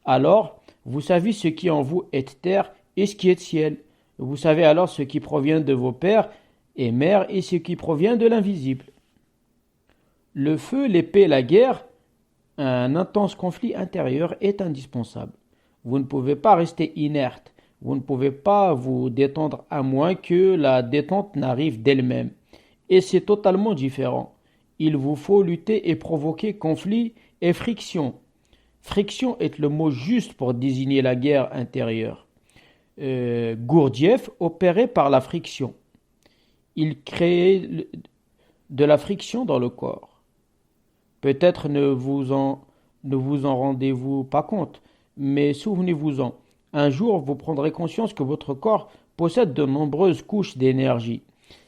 Alors, vous savez ce qui en vous est terre et ce qui est ciel. Vous savez alors ce qui provient de vos pères et mères et ce qui provient de l'invisible. Le feu, l'épée, la guerre, un intense conflit intérieur est indispensable. Vous ne pouvez pas rester inerte. Vous ne pouvez pas vous détendre à moins que la détente n'arrive d'elle-même. Et c'est totalement différent. Il vous faut lutter et provoquer conflit et friction. Friction est le mot juste pour désigner la guerre intérieure. Gurdjieff opérait par la friction. Il créait de la friction dans le corps. Peut-être ne vous en rendez-vous pas compte, mais souvenez-vous-en, un jour vous prendrez conscience que votre corps possède de nombreuses couches d'énergie.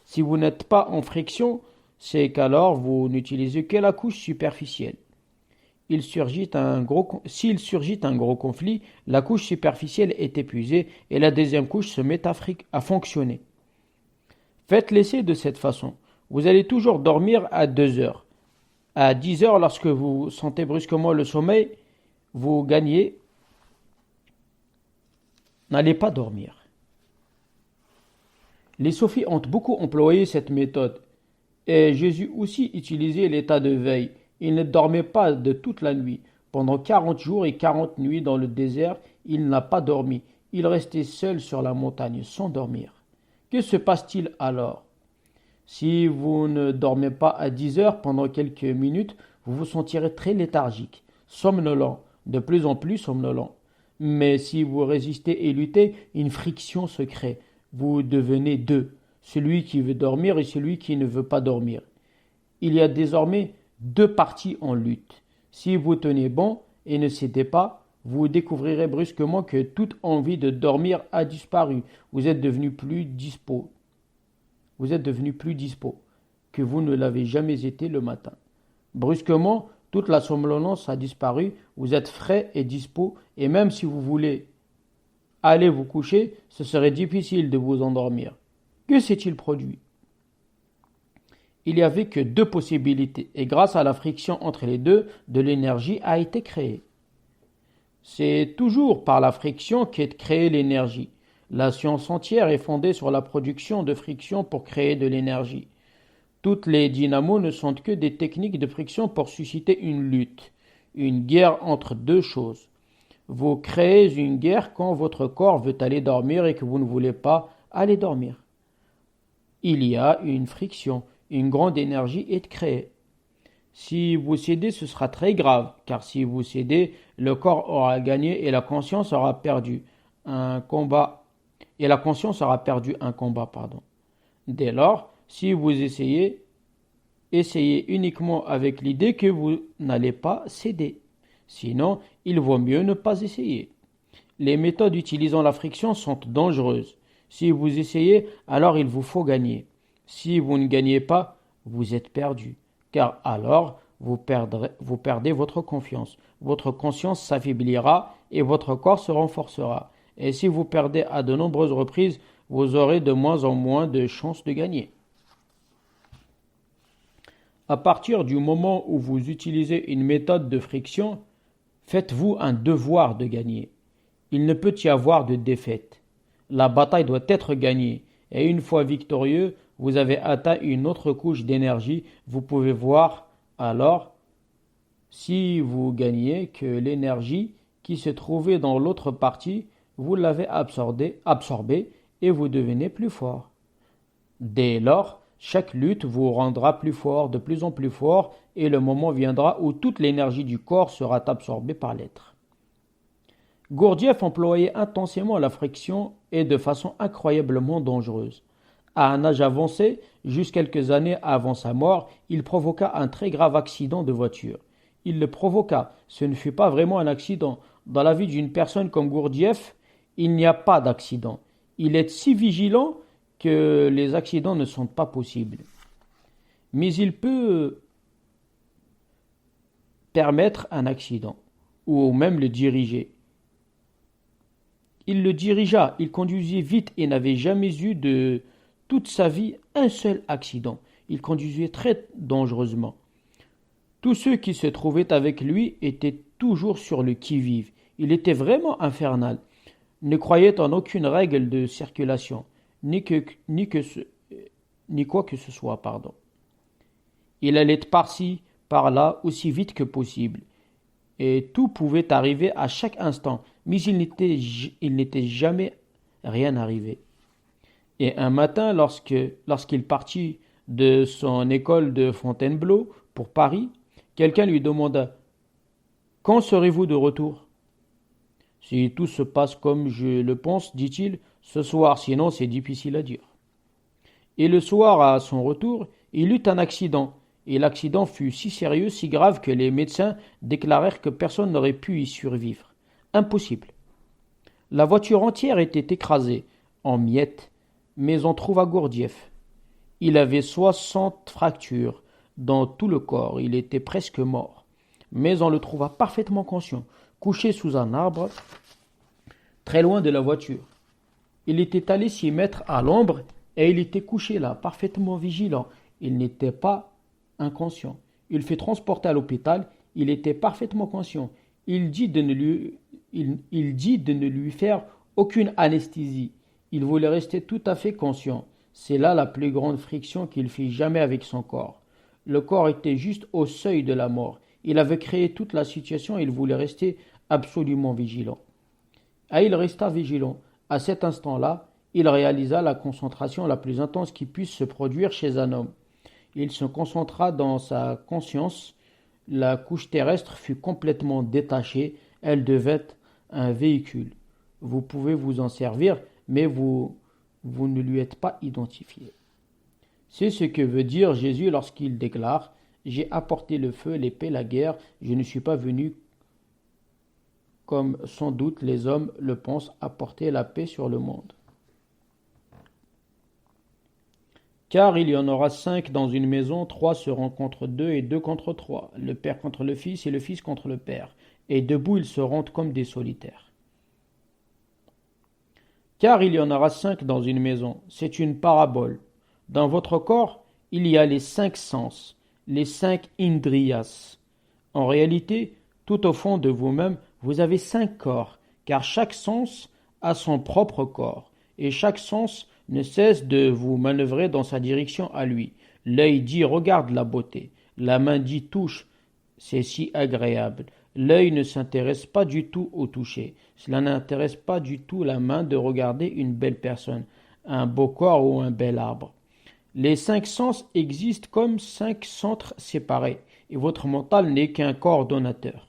Si vous n'êtes pas en friction, c'est qu'alors vous n'utilisez que la couche superficielle. S'il surgit un gros conflit, la couche superficielle est épuisée et la deuxième couche se met à fonctionner. Faites l'essai de cette façon. Vous allez toujours dormir à 2 heures. À 10 heures, lorsque vous sentez brusquement le sommeil, vous gagnez. N'allez pas dormir. Les sophis ont beaucoup employé cette méthode. Et Jésus aussi utilisait l'état de veille. Il ne dormait pas de toute la nuit. Pendant 40 jours et 40 nuits dans le désert, il n'a pas dormi. Il restait seul sur la montagne sans dormir. Que se passe-t-il alors? Si vous ne dormez pas à 10 heures pendant quelques minutes, vous vous sentirez très léthargique, somnolent, de plus en plus somnolent. Mais si vous résistez et luttez, une friction se crée. Vous devenez deux, celui qui veut dormir et celui qui ne veut pas dormir. Il y a désormais 2 parties en lutte. Si vous tenez bon et ne cédez pas, vous découvrirez brusquement que toute envie de dormir a disparu. Vous êtes devenu plus dispo. Que vous ne l'avez jamais été le matin. Brusquement, toute la somnolence a disparu. Vous êtes frais et dispo, et même si vous voulez aller vous coucher, ce serait difficile de vous endormir. Que s'est-il produit? Il n'y avait que 2 possibilités, et grâce à la friction entre les deux, de l'énergie a été créée. C'est toujours par la friction qu'est créée l'énergie. La science entière est fondée sur la production de friction pour créer de l'énergie. Toutes les dynamos ne sont que des techniques de friction pour susciter une lutte, une guerre entre deux choses. Vous créez une guerre quand votre corps veut aller dormir et que vous ne voulez pas aller dormir. Il y a une friction, une grande énergie est créée. Si vous cédez, ce sera très grave, car si vous cédez, le corps aura gagné et la conscience aura perdu un combat. Et la conscience aura perdu un combat, pardon. Dès lors, si vous essayez uniquement avec l'idée que vous n'allez pas céder. Sinon, il vaut mieux ne pas essayer. Les méthodes utilisant la friction sont dangereuses. Si vous essayez, alors il vous faut gagner. Si vous ne gagnez pas, vous êtes perdu. Car alors, vous perdez votre confiance. Votre conscience s'affaiblira et votre corps se renforcera. Et si vous perdez à de nombreuses reprises, vous aurez de moins en moins de chances de gagner. À partir du moment où vous utilisez une méthode de friction, faites-vous un devoir de gagner. Il ne peut y avoir de défaite. La bataille doit être gagnée, et une fois victorieux, vous avez atteint une autre couche d'énergie. Vous pouvez voir alors, si vous gagnez, que l'énergie qui se trouvait dans l'autre partie, vous l'avez absorbée et vous devenez plus fort. Dès lors, chaque lutte vous rendra plus fort, de plus en plus fort, et le moment viendra où toute l'énergie du corps sera absorbée par l'être. Gurdjieff employait intensément la friction et de façon incroyablement dangereuse. À un âge avancé, juste quelques années avant sa mort, il provoqua un très grave accident de voiture. Il le provoqua, ce ne fut pas vraiment un accident. Dans la vie d'une personne comme Gurdjieff, il n'y a pas d'accident. Il est si vigilant que les accidents ne sont pas possibles. Mais il peut permettre un accident, ou même le diriger. Il le dirigea, il conduisait vite et n'avait jamais eu de toute sa vie un seul accident. Il conduisait très dangereusement. Tous ceux qui se trouvaient avec lui étaient toujours sur le qui-vive. Il était vraiment infernal. Ne croyait en aucune règle de circulation, ni quoi que ce soit, pardon. Il allait par-ci, par-là, aussi vite que possible. Et tout pouvait arriver à chaque instant, mais il n'était jamais rien arrivé. Et un matin, lorsqu'il partit de son école de Fontainebleau pour Paris, quelqu'un lui demanda « Quand serez-vous de retour ?» « Si tout se passe comme je le pense, dit-il, ce soir, sinon c'est difficile à dire. » Et le soir, à son retour, il eut un accident. Et l'accident fut si sérieux, si grave que les médecins déclarèrent que personne n'aurait pu y survivre. Impossible. La voiture entière était écrasée, en miettes, mais on trouva Gurdjieff. Il avait 60 fractures dans tout le corps, il était presque mort. Mais on le trouva parfaitement conscient, couché sous un arbre, très loin de la voiture. Il était allé s'y mettre à l'ombre et il était couché là, parfaitement vigilant. Il n'était pas inconscient. Il fut transporté à l'hôpital, il était parfaitement conscient. Il dit de ne lui faire aucune anesthésie. Il voulait rester tout à fait conscient. C'est là la plus grande friction qu'il fit jamais avec son corps. Le corps était juste au seuil de la mort. Il avait créé toute la situation et il voulait rester absolument vigilant. Et il resta vigilant. À cet instant-là, il réalisa la concentration la plus intense qui puisse se produire chez un homme. Il se concentra dans sa conscience. La couche terrestre fut complètement détachée. Elle devait être un véhicule. Vous pouvez vous en servir, mais vous ne lui êtes pas identifié. C'est ce que veut dire Jésus lorsqu'il déclare « J'ai apporté le feu, l'épée, la guerre. Je ne suis pas venu comme sans doute les hommes le pensent apporter la paix sur le monde. » Car il y en aura 5 dans une maison, 3 seront contre 2 et 2 contre 3, le père contre le fils et le fils contre le père, et debout ils seront comme des solitaires. Car il y en aura 5 dans une maison, c'est une parabole. Dans votre corps, il y a les 5 sens, les 5 indriyas. En réalité, tout au fond de vous-même, vous avez 5 corps, car chaque sens a son propre corps. et chaque sens ne cesse de vous manœuvrer dans sa direction à lui. L'œil dit regarde la beauté, la main dit touche, c'est si agréable. L'œil ne s'intéresse pas du tout au toucher. Cela n'intéresse pas du tout la main de regarder une belle personne, un beau corps ou un bel arbre. Les 5 sens existent comme 5 centres séparés, et votre mental n'est qu'un coordonnateur.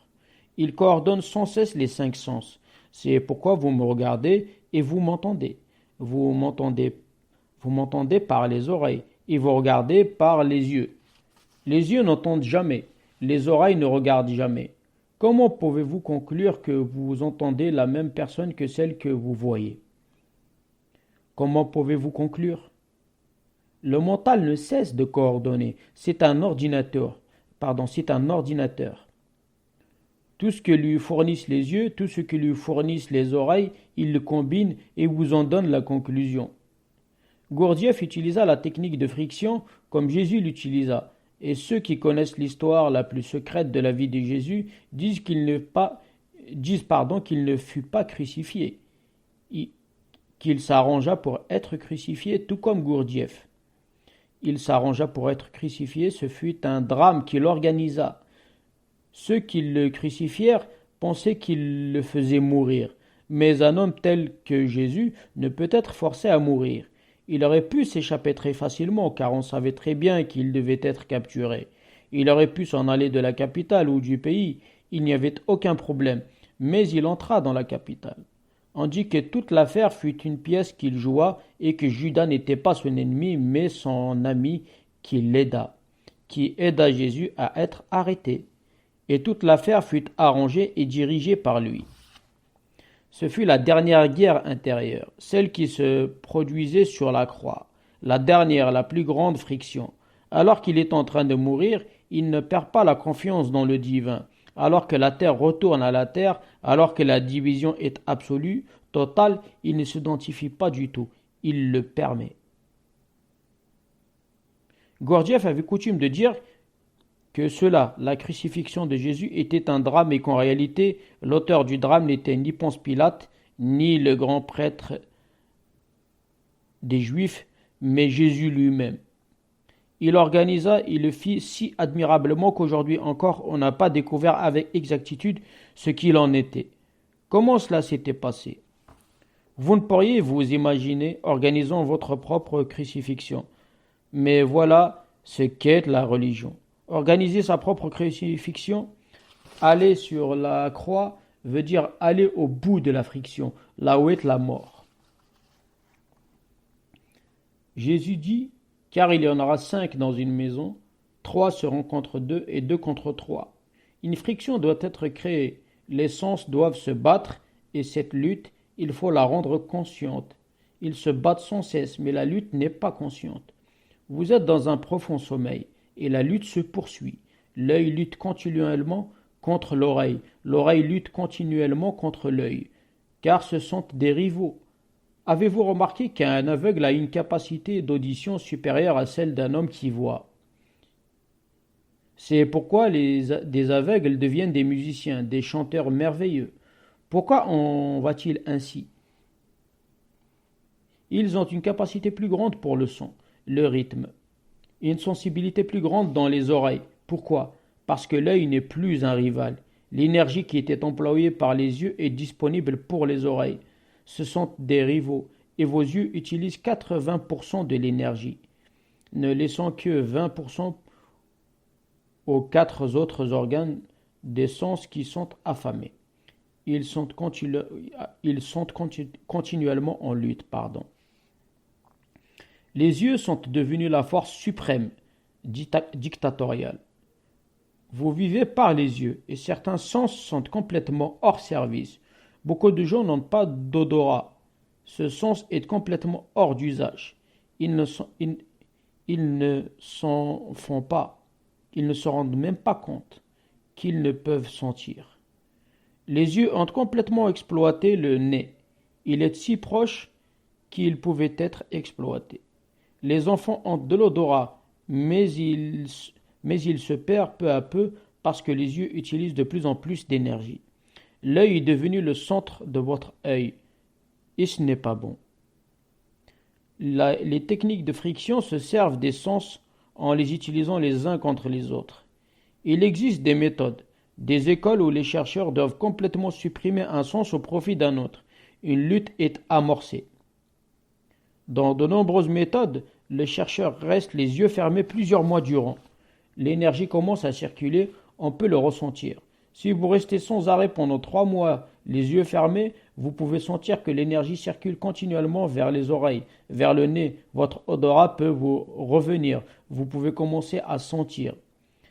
Il coordonne sans cesse les 5 sens. C'est pourquoi vous me regardez et vous m'entendez. Vous m'entendez par les oreilles et vous regardez par les yeux. Les yeux n'entendent jamais, les oreilles ne regardent jamais. Comment pouvez-vous conclure que vous entendez la même personne que celle que vous voyez? Comment pouvez-vous conclure? Le mental ne cesse de coordonner. C'est un ordinateur. Tout ce que lui fournissent les yeux, tout ce que lui fournissent les oreilles, il le combine et vous en donne la conclusion. Gurdjieff utilisa la technique de friction comme Jésus l'utilisa, et ceux qui connaissent l'histoire la plus secrète de la vie de Jésus disent qu'il ne fut pas crucifié, qu'il s'arrangea pour être crucifié, tout comme Gurdjieff. Il s'arrangea pour être crucifié, ce fut un drame qu'il organisa. Ceux qui le crucifièrent pensaient qu'il le faisait mourir, mais un homme tel que Jésus ne peut être forcé à mourir. Il aurait pu s'échapper très facilement, car on savait très bien qu'il devait être capturé. Il aurait pu s'en aller de la capitale ou du pays, il n'y avait aucun problème, mais il entra dans la capitale. On dit que toute l'affaire fut une pièce qu'il joua et que Judas n'était pas son ennemi, mais son ami qui aida Jésus à être arrêté. Et toute l'affaire fut arrangée et dirigée par lui. Ce fut la dernière guerre intérieure, celle qui se produisait sur la croix, la dernière, la plus grande friction. Alors qu'il est en train de mourir, il ne perd pas la confiance dans le divin. Alors que la terre retourne à la terre, alors que la division est absolue, totale, il ne s'identifie pas du tout, il le permet. Gurdjieff avait coutume de dire que la crucifixion de Jésus, était un drame et qu'en réalité, l'auteur du drame n'était ni Ponce Pilate, ni le grand prêtre des Juifs, mais Jésus lui-même. Il le fit si admirablement qu'aujourd'hui encore, on n'a pas découvert avec exactitude ce qu'il en était. Comment cela s'était passé? Vous ne pourriez vous imaginer organisant votre propre crucifixion. Mais voilà ce qu'est la religion. Organiser sa propre crucifixion, aller sur la croix, veut dire aller au bout de la friction, là où est la mort. Jésus dit, car il y en aura 5 dans une maison, 3 seront contre 2 et 2 contre 3. Une friction doit être créée, les sens doivent se battre, et cette lutte, il faut la rendre consciente. Ils se battent sans cesse, mais la lutte n'est pas consciente. Vous êtes dans un profond sommeil, et la lutte se poursuit. L'œil lutte continuellement contre l'oreille, l'oreille lutte continuellement contre l'œil, car ce sont des rivaux. Avez-vous remarqué qu'un aveugle a une capacité d'audition supérieure à celle d'un homme qui voit? C'est pourquoi des aveugles deviennent des musiciens, des chanteurs merveilleux. Pourquoi en va-t-il ainsi? Ils ont une capacité plus grande pour le son, le rythme, et une sensibilité plus grande dans les oreilles. Pourquoi? Parce que l'œil n'est plus un rival. L'énergie qui était employée par les yeux est disponible pour les oreilles. Ce sont des rivaux, et vos yeux utilisent 80% de l'énergie, ne laissant que 20% aux 4 autres organes des sens qui sont affamés. Ils sont continuellement en lutte. Les yeux sont devenus la force suprême, dictatoriale. Vous vivez par les yeux, et certains sens sont complètement hors service. Beaucoup de gens n'ont pas d'odorat. Ce sens est complètement hors d'usage. Ils ne s'en font pas. Ils ne se rendent même pas compte qu'ils ne peuvent sentir. Les yeux ont complètement exploité le nez. Il est si proche qu'il pouvait être exploité. Les enfants ont de l'odorat, mais il se perd peu à peu parce que les yeux utilisent de plus en plus d'énergie. L'œil est devenu le centre de votre œil, et ce n'est pas bon. Les techniques de friction se servent des sens en les utilisant les uns contre les autres. Il existe des méthodes, des écoles où les chercheurs doivent complètement supprimer un sens au profit d'un autre. Une lutte est amorcée. Dans de nombreuses méthodes, le chercheur reste les yeux fermés plusieurs mois durant. L'énergie commence à circuler, on peut le ressentir. Si vous restez sans arrêt pendant 3 mois, les yeux fermés, vous pouvez sentir que l'énergie circule continuellement vers les oreilles, vers le nez. Votre odorat peut vous revenir. Vous pouvez commencer à sentir.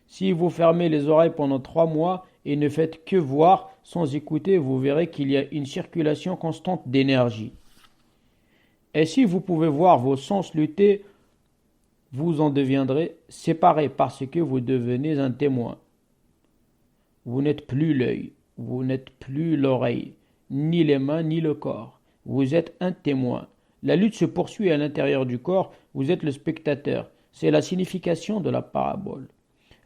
Si vous fermez les oreilles pendant 3 mois et ne faites que voir sans écouter, vous verrez qu'il y a une circulation constante d'énergie. Et si vous pouvez voir vos sens lutter, vous en deviendrez séparés parce que vous devenez un témoin. Vous n'êtes plus l'œil, vous n'êtes plus l'oreille, ni les mains, ni le corps. Vous êtes un témoin. La lutte se poursuit à l'intérieur du corps, vous êtes le spectateur. C'est la signification de la parabole.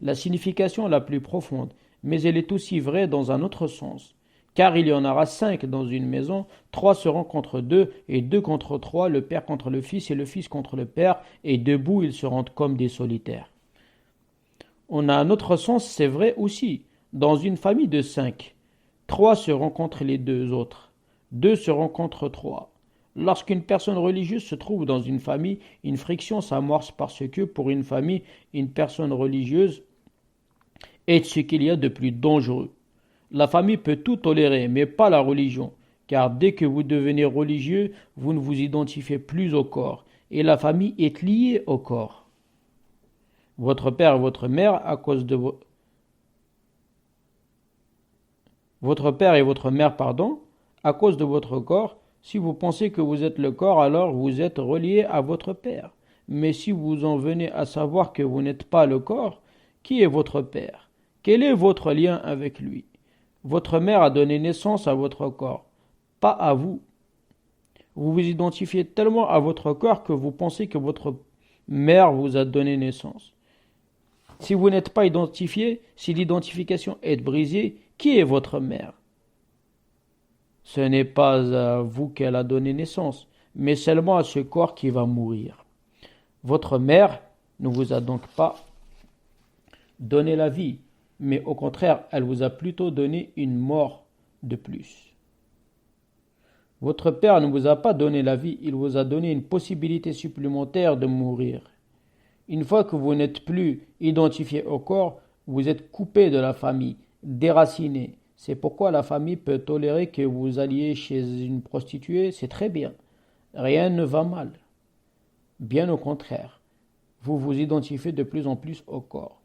La signification la plus profonde, mais elle est aussi vraie dans un autre sens. Car il y en aura 5 dans une maison, 3 seront contre 2, et 2 contre 3, le père contre le fils et le fils contre le père, et debout ils se rendent comme des solitaires. On a un autre sens, c'est vrai aussi. Dans une famille de 5, 3 se rencontrent les 2 autres, 2 se rencontrent 3. Lorsqu'une personne religieuse se trouve dans une famille, une friction s'amorce parce que pour une famille, une personne religieuse est ce qu'il y a de plus dangereux. La famille peut tout tolérer, mais pas la religion, car dès que vous devenez religieux, vous ne vous identifiez plus au corps, et la famille est liée au corps. Votre père et votre mère, à cause de votre corps, si vous pensez que vous êtes le corps, alors vous êtes relié à votre père. Mais si vous en venez à savoir que vous n'êtes pas le corps, qui est votre père? Quel est votre lien avec lui? Votre mère a donné naissance à votre corps, pas à vous. Vous vous identifiez tellement à votre corps que vous pensez que votre mère vous a donné naissance. Si vous n'êtes pas identifié, si l'identification est brisée, qui est votre mère? Ce n'est pas à vous qu'elle a donné naissance, mais seulement à ce corps qui va mourir. Votre mère ne vous a donc pas donné la vie, mais au contraire, elle vous a plutôt donné une mort de plus. Votre père ne vous a pas donné la vie, il vous a donné une possibilité supplémentaire de mourir. Une fois que vous n'êtes plus identifié au corps, vous êtes coupé de la famille, déraciné. C'est pourquoi la famille peut tolérer que vous alliez chez une prostituée, c'est très bien. Rien ne va mal. Bien au contraire, vous vous identifiez de plus en plus au corps.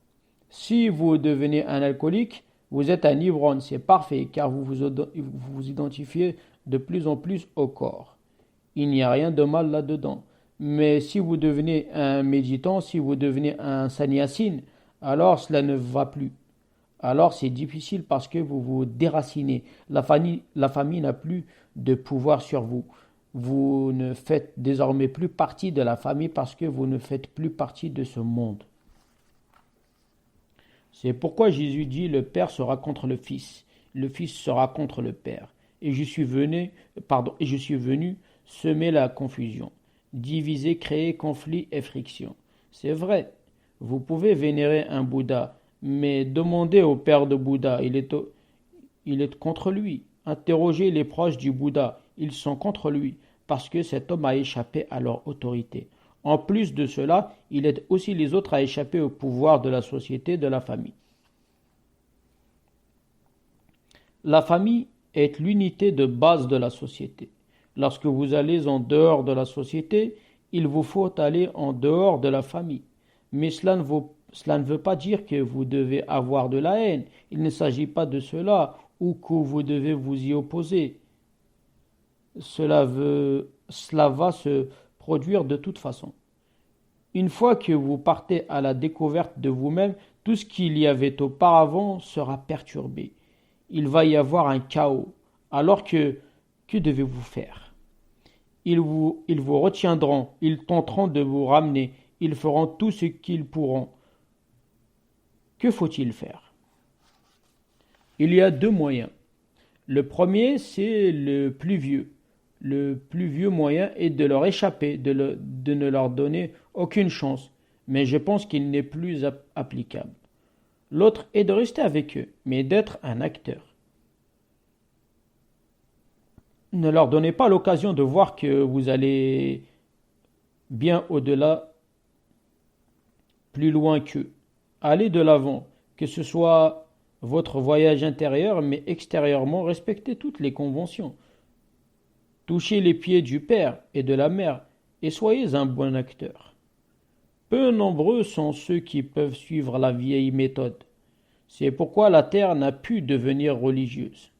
Si vous devenez un alcoolique, vous êtes un ivrogne, c'est parfait, car vous vous identifiez de plus en plus au corps. Il n'y a rien de mal là-dedans. Mais si vous devenez un méditant, si vous devenez un sannyasine, alors cela ne va plus. Alors c'est difficile parce que vous vous déracinez. La famille n'a plus de pouvoir sur vous. Vous ne faites désormais plus partie de la famille parce que vous ne faites plus partie de ce monde. C'est pourquoi Jésus dit le Père sera contre le Fils sera contre le Père. Et je suis venu semer la confusion, diviser, créer conflit et friction. C'est vrai, vous pouvez vénérer un Bouddha, mais demandez au père de Bouddha, il est contre lui. Interrogez les proches du Bouddha, ils sont contre lui, parce que cet homme a échappé à leur autorité. En plus de cela, il aide aussi les autres à échapper au pouvoir de la société, de la famille. La famille est l'unité de base de la société. Lorsque vous allez en dehors de la société, il vous faut aller en dehors de la famille. Mais cela ne veut pas dire que vous devez avoir de la haine. Il ne s'agit pas de cela ou que vous devez vous y opposer. Cela va se produire de toute façon. Une fois que vous partez à la découverte de vous-même, tout ce qu'il y avait auparavant sera perturbé. Il va y avoir un chaos. Alors que devez-vous faire? Ils vous retiendront, ils tenteront de vous ramener, ils feront tout ce qu'ils pourront. Que faut-il faire? Il y a 2 moyens. Le premier, c'est le plus vieux. le plus vieux moyen est de leur échapper, de ne leur donner aucune chance, mais je pense qu'il n'est plus applicable. L'autre est de rester avec eux, mais d'être un acteur. Ne leur donnez pas l'occasion de voir que vous allez bien au-delà, plus loin qu'eux. Allez de l'avant, que ce soit votre voyage intérieur, mais extérieurement, respectez toutes les conventions. Touchez les pieds du Père et de la Mère, et soyez un bon acteur. Peu nombreux sont ceux qui peuvent suivre la vieille méthode. C'est pourquoi la terre n'a pu devenir religieuse.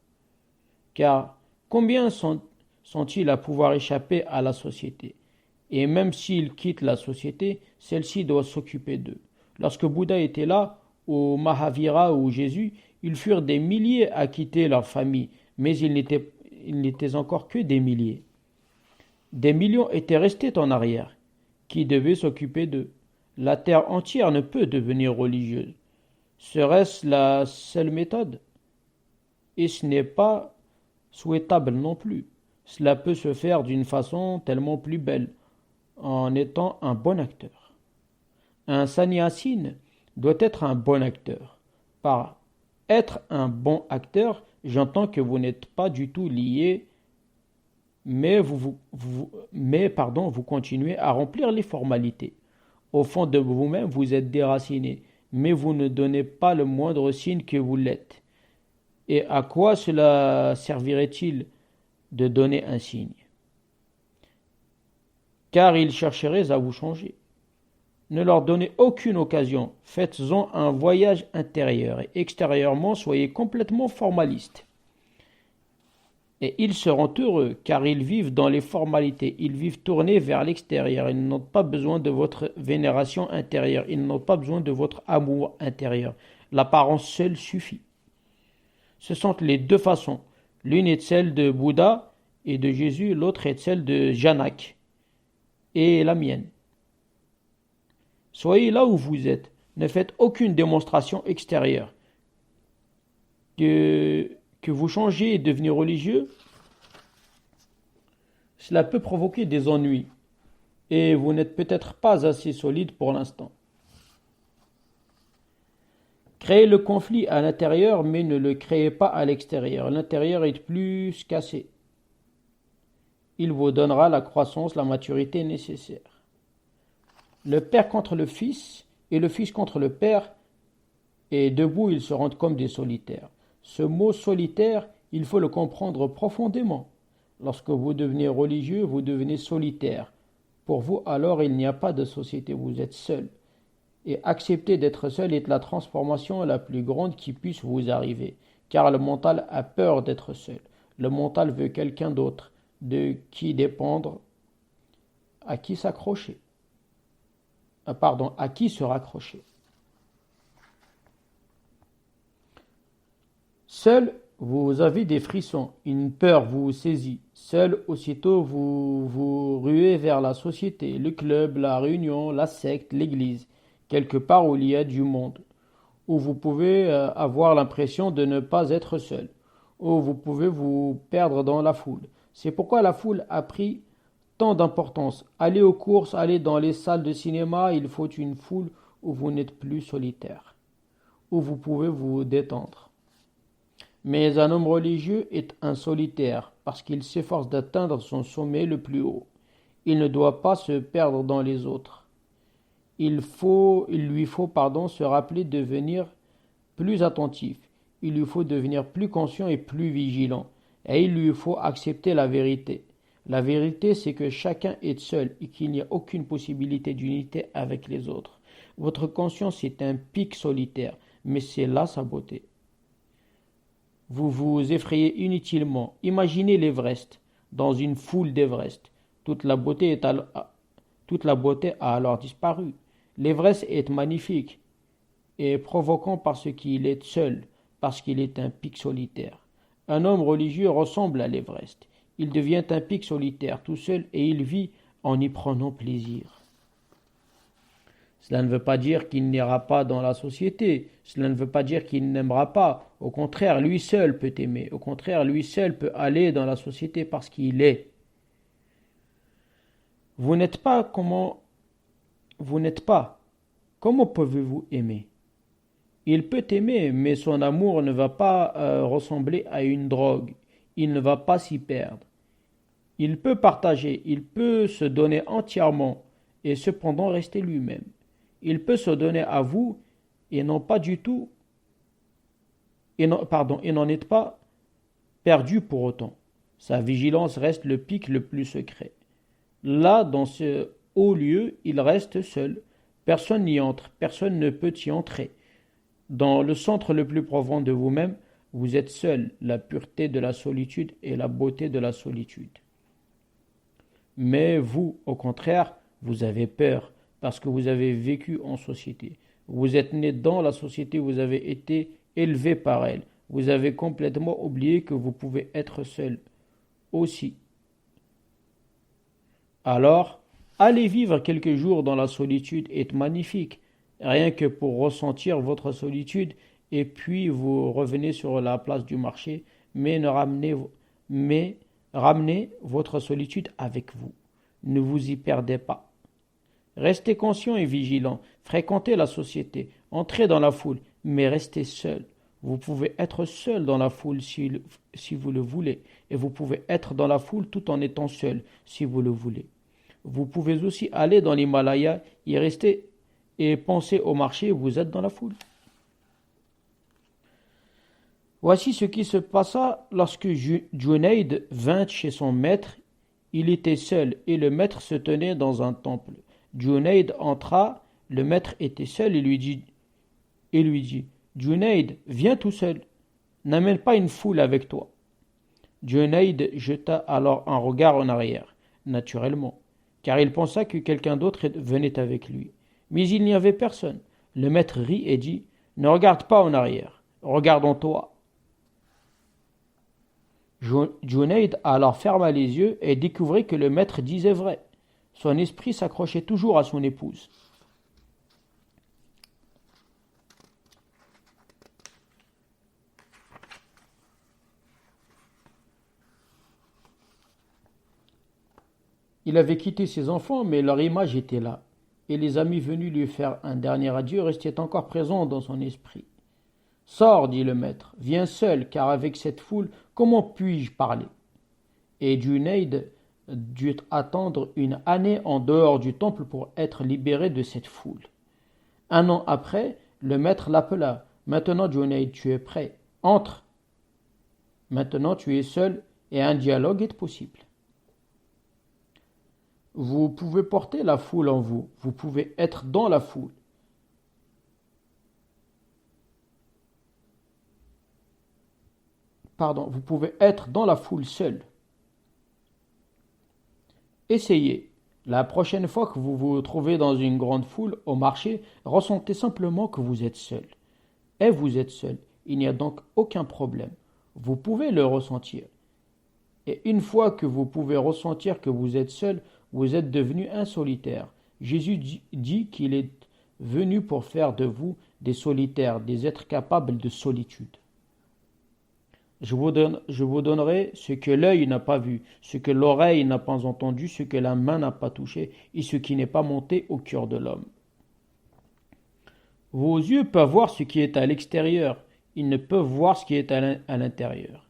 Car combien sont-ils à pouvoir échapper à la société? Et même s'ils quittent la société, celle-ci doit s'occuper d'eux. Lorsque Bouddha était là, ou Mahavira ou Jésus, ils furent des milliers à quitter leur famille, mais ils n'étaient encore que des milliers. Des millions étaient restés en arrière, qui devaient s'occuper d'eux. La terre entière ne peut devenir religieuse. Serait-ce la seule méthode? Et ce n'est pas souhaitable non plus. Cela peut se faire d'une façon tellement plus belle, en étant un bon acteur. Un sannyasin doit être un bon acteur. Par être un bon acteur, j'entends que vous n'êtes pas du tout lié, mais vous continuez à remplir les formalités. Au fond de vous-même, vous êtes déraciné, mais vous ne donnez pas le moindre signe que vous l'êtes. Et à quoi cela servirait-il de donner un signe? Car ils chercheraient à vous changer. Ne leur donnez aucune occasion, faites-en un voyage intérieur et extérieurement soyez complètement formalistes. Et ils seront heureux, car ils vivent dans les formalités, ils vivent tournés vers l'extérieur, ils n'ont pas besoin de votre vénération intérieure, ils n'ont pas besoin de votre amour intérieur. L'apparence seule suffit. Ce sont les deux façons. L'une est celle de Bouddha et de Jésus, l'autre est celle de Janak et la mienne. Soyez là où vous êtes, ne faites aucune démonstration extérieure. Que vous changiez et devenez religieux, cela peut provoquer des ennuis et vous n'êtes peut-être pas assez solide pour l'instant. Créez le conflit à l'intérieur, mais ne le créez pas à l'extérieur. L'intérieur est plus cassé. Il vous donnera la croissance, la maturité nécessaire. Le père contre le fils et le fils contre le père, et debout ils se rendent comme des solitaires. Ce mot solitaire, il faut le comprendre profondément. Lorsque vous devenez religieux, vous devenez solitaire. Pour vous, alors, il n'y a pas de société, vous êtes seul. Et accepter d'être seul est la transformation la plus grande qui puisse vous arriver. Car le mental a peur d'être seul. Le mental veut quelqu'un d'autre, de qui dépendre, à qui s'accrocher. À qui se raccrocher. Seul, vous avez des frissons, une peur vous saisit. Seul, aussitôt, vous vous ruez vers la société, le club, la réunion, la secte, l'église, quelque part où il y a du monde, où vous pouvez avoir l'impression de ne pas être seul, où vous pouvez vous perdre dans la foule. C'est pourquoi la foule a pris tant d'importance. Allez aux courses, allez dans les salles de cinéma, il faut une foule où vous n'êtes plus solitaire, où vous pouvez vous détendre. Mais un homme religieux est un solitaire parce qu'il s'efforce d'atteindre son sommet le plus haut. Il ne doit pas se perdre dans les autres. Il lui faut se rappeler de devenir plus attentif. Il lui faut devenir plus conscient et plus vigilant. Et il lui faut accepter la vérité. La vérité, c'est que chacun est seul et qu'il n'y a aucune possibilité d'unité avec les autres. Votre conscience est un pic solitaire, mais c'est là sa beauté. Vous vous effrayez inutilement. Imaginez l'Everest, dans une foule d'Everest. Toute la beauté a alors disparu. L'Everest est magnifique et provoquant parce qu'il est seul, parce qu'il est un pic solitaire. Un homme religieux ressemble à l'Everest. Il devient un pic solitaire tout seul et il vit en y prenant plaisir. Cela ne veut pas dire qu'il n'ira pas dans la société. Cela ne veut pas dire qu'il n'aimera pas. Au contraire, lui seul peut aimer. Au contraire, lui seul peut aller dans la société parce qu'il est. Vous n'êtes pas comment vous n'êtes pas. Comment pouvez-vous aimer? Il peut aimer, mais son amour ne va pas ressembler à une drogue. Il ne va pas s'y perdre. Il peut partager, il peut se donner entièrement et cependant rester lui-même. Il peut se donner à vous et non pas du tout, et n'en est pas perdu pour autant. Sa vigilance reste le pic le plus secret. Là, dans ce haut lieu, il reste seul. Personne n'y entre, personne ne peut y entrer. Dans le centre le plus profond de vous-même, vous êtes seul, la pureté de la solitude et la beauté de la solitude. Mais vous, au contraire, vous avez peur parce que vous avez vécu en société. Vous êtes né dans la société, vous avez été élevé par elle. Vous avez complètement oublié que vous pouvez être seul aussi. Alors, aller vivre quelques jours dans la solitude est magnifique, rien que pour ressentir votre solitude, et puis vous revenez sur la place du marché, mais ramenez votre solitude avec vous. Ne vous y perdez pas. Restez conscient et vigilant, fréquentez la société, entrez dans la foule, mais restez seul. Vous pouvez être seul dans la foule si vous le voulez, et vous pouvez être dans la foule tout en étant seul si vous le voulez. Vous pouvez aussi aller dans l'Himalaya, y rester et penser au marché, vous êtes dans la foule. Voici ce qui se passa lorsque Junaid vint chez son maître. Il était seul et le maître se tenait dans un temple. Junaid entra, le maître était seul et lui dit, Junaid, viens tout seul, n'amène pas une foule avec toi. Junaid jeta alors un regard en arrière, naturellement, car il pensa que quelqu'un d'autre venait avec lui. Mais il n'y avait personne. Le maître rit et dit, ne regarde pas en arrière, regarde en toi. Junaid alors ferma les yeux et découvrit que le maître disait vrai. Son esprit s'accrochait toujours à son épouse. Il avait quitté ses enfants, mais leur image était là, et les amis venus lui faire un dernier adieu restaient encore présents dans son esprit. Sors, dit le maître, viens seul, car avec cette foule, comment puis-je parler? Et Junaid dut attendre une année en dehors du temple pour être libéré de cette foule. Un an après, le maître l'appela. Maintenant, Junaid, tu es prêt. Entre. Maintenant, tu es seul et un dialogue est possible. Vous pouvez porter la foule en vous. Vous pouvez être dans la foule. Vous pouvez être dans la foule seul. Essayez. La prochaine fois que vous vous trouvez dans une grande foule au marché, ressentez simplement que vous êtes seul. Et vous êtes seul. Il n'y a donc aucun problème. Vous pouvez le ressentir. Et une fois que vous pouvez ressentir que vous êtes seul, vous êtes devenu un solitaire. Jésus dit qu'il est venu pour faire de vous des solitaires, des êtres capables de solitude. Je vous donnerai ce que l'œil n'a pas vu, ce que l'oreille n'a pas entendu, ce que la main n'a pas touché, et ce qui n'est pas monté au cœur de l'homme. Vos yeux peuvent voir ce qui est à l'extérieur, ils ne peuvent voir ce qui est à l'intérieur.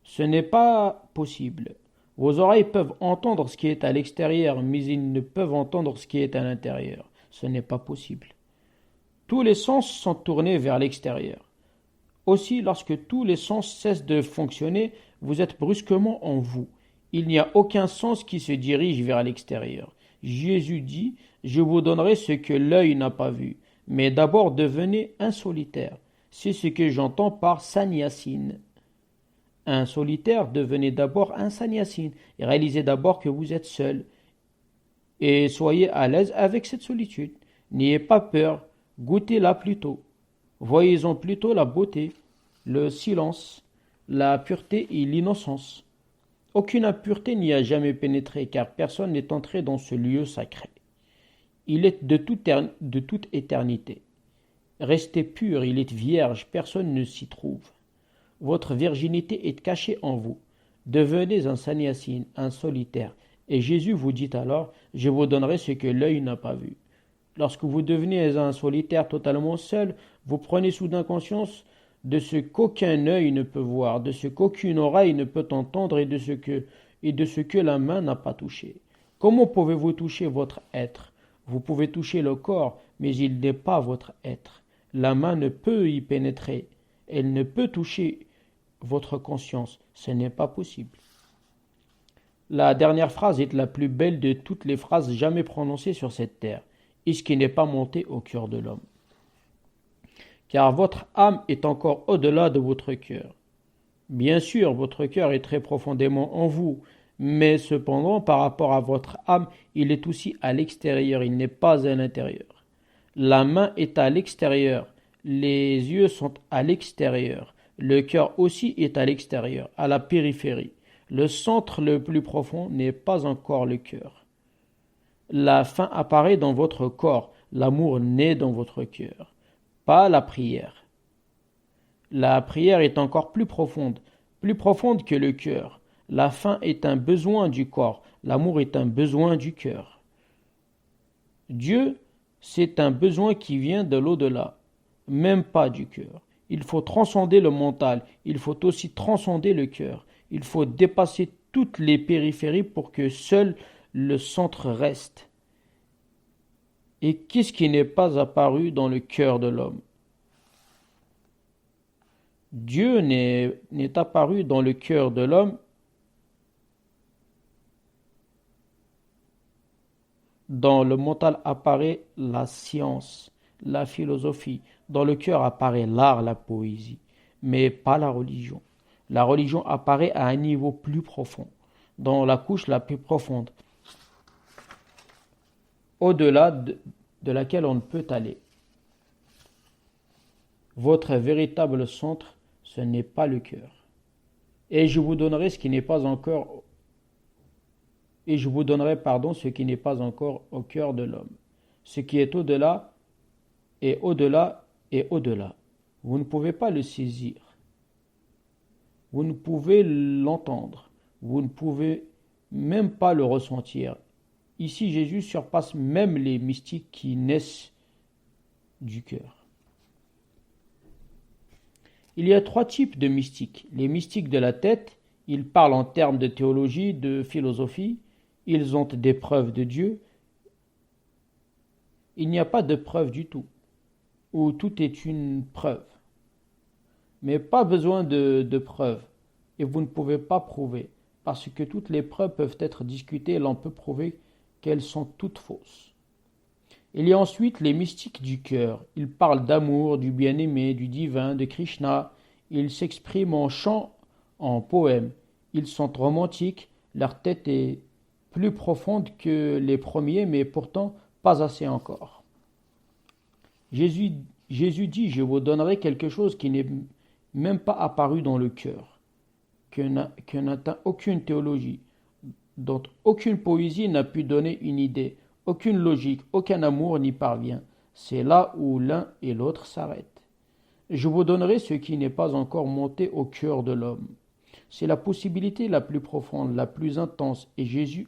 Ce n'est pas possible. Vos oreilles peuvent entendre ce qui est à l'extérieur, mais ils ne peuvent entendre ce qui est à l'intérieur. Ce n'est pas possible. Tous les sens sont tournés vers l'extérieur. Aussi, lorsque tous les sens cessent de fonctionner, vous êtes brusquement en vous. Il n'y a aucun sens qui se dirige vers l'extérieur. Jésus dit, je vous donnerai ce que l'œil n'a pas vu. Mais d'abord devenez un solitaire. C'est ce que j'entends par sannyasine. Un solitaire, devenez d'abord un sannyasine et réalisez d'abord que vous êtes seul. Et soyez à l'aise avec cette solitude. N'ayez pas peur, goûtez-la plutôt. Voyez-en plutôt la beauté, le silence, la pureté et l'innocence. Aucune impureté n'y a jamais pénétré, car personne n'est entré dans ce lieu sacré. Il est de toute éternité. Restez pur, il est vierge, personne ne s'y trouve. Votre virginité est cachée en vous. Devenez un sannyasine, un solitaire, Et Jésus vous dit alors, je vous donnerai ce que l'œil n'a pas vu. Lorsque vous devenez un solitaire totalement seul, vous prenez soudain conscience de ce qu'aucun œil ne peut voir, de ce qu'aucune oreille ne peut entendre et de ce que la main n'a pas touché. Comment pouvez-vous toucher votre être? Vous pouvez toucher le corps, mais il n'est pas votre être. La main ne peut y pénétrer. Elle ne peut toucher votre conscience. Ce n'est pas possible. La dernière phrase est la plus belle de toutes les phrases jamais prononcées sur cette terre, et ce qui n'est pas monté au cœur de l'homme. Car votre âme est encore au-delà de votre cœur. Bien sûr, votre cœur est très profondément en vous, mais cependant, par rapport à votre âme, il est aussi à l'extérieur, il n'est pas à l'intérieur. La main est à l'extérieur, les yeux sont à l'extérieur, le cœur aussi est à l'extérieur, à la périphérie. Le centre le plus profond n'est pas encore le cœur. La faim apparaît dans votre corps, l'amour naît dans votre cœur, pas la prière. La prière est encore plus profonde que le cœur. La faim est un besoin du corps, l'amour est un besoin du cœur. Dieu, c'est un besoin qui vient de l'au-delà, même pas du cœur. Il faut transcender le mental, il faut aussi transcender le cœur. Il faut dépasser toutes les périphéries pour que seul le centre reste. Et qu'est-ce qui n'est pas apparu dans le cœur de l'homme? Dieu n'est apparu dans le cœur de l'homme. Dans le mental apparaît la science, la philosophie. Dans le cœur apparaît l'art, la poésie, mais pas la religion. La religion apparaît à un niveau plus profond, dans la couche la plus profonde, au-delà de laquelle on ne peut aller. Votre véritable centre, ce n'est pas le cœur. Et je vous donnerai ce qui n'est pas encore ce qui n'est pas encore au cœur de l'homme. Ce qui est au-delà et au-delà et au-delà. Vous ne pouvez pas le saisir. Vous ne pouvez l'entendre. Vous ne pouvez même pas le ressentir. Ici, Jésus surpasse même les mystiques qui naissent du cœur. Il y a 3 types de mystiques. Les mystiques de la tête, ils parlent en termes de théologie, de philosophie, ils ont des preuves de Dieu. Il n'y a pas de preuve du tout, où tout est une preuve. Mais pas besoin de preuves, et vous ne pouvez pas prouver, parce que toutes les preuves peuvent être discutées et l'on peut prouver qu'elles sont toutes fausses. Il y a ensuite les mystiques du cœur. Ils parlent d'amour, du bien-aimé, du divin, de Krishna. Ils s'expriment en chant, en poème. Ils sont romantiques. Leur tête est plus profonde que les premiers, mais pourtant pas assez encore. Jésus dit, je vous donnerai quelque chose qui n'est même pas apparu dans le cœur, que n'atteint aucune théologie, dont aucune poésie n'a pu donner une idée. Aucune logique, aucun amour n'y parvient. C'est là où l'un et l'autre s'arrêtent. Je vous donnerai ce qui n'est pas encore monté au cœur de l'homme. C'est la possibilité la plus profonde, la plus intense, et Jésus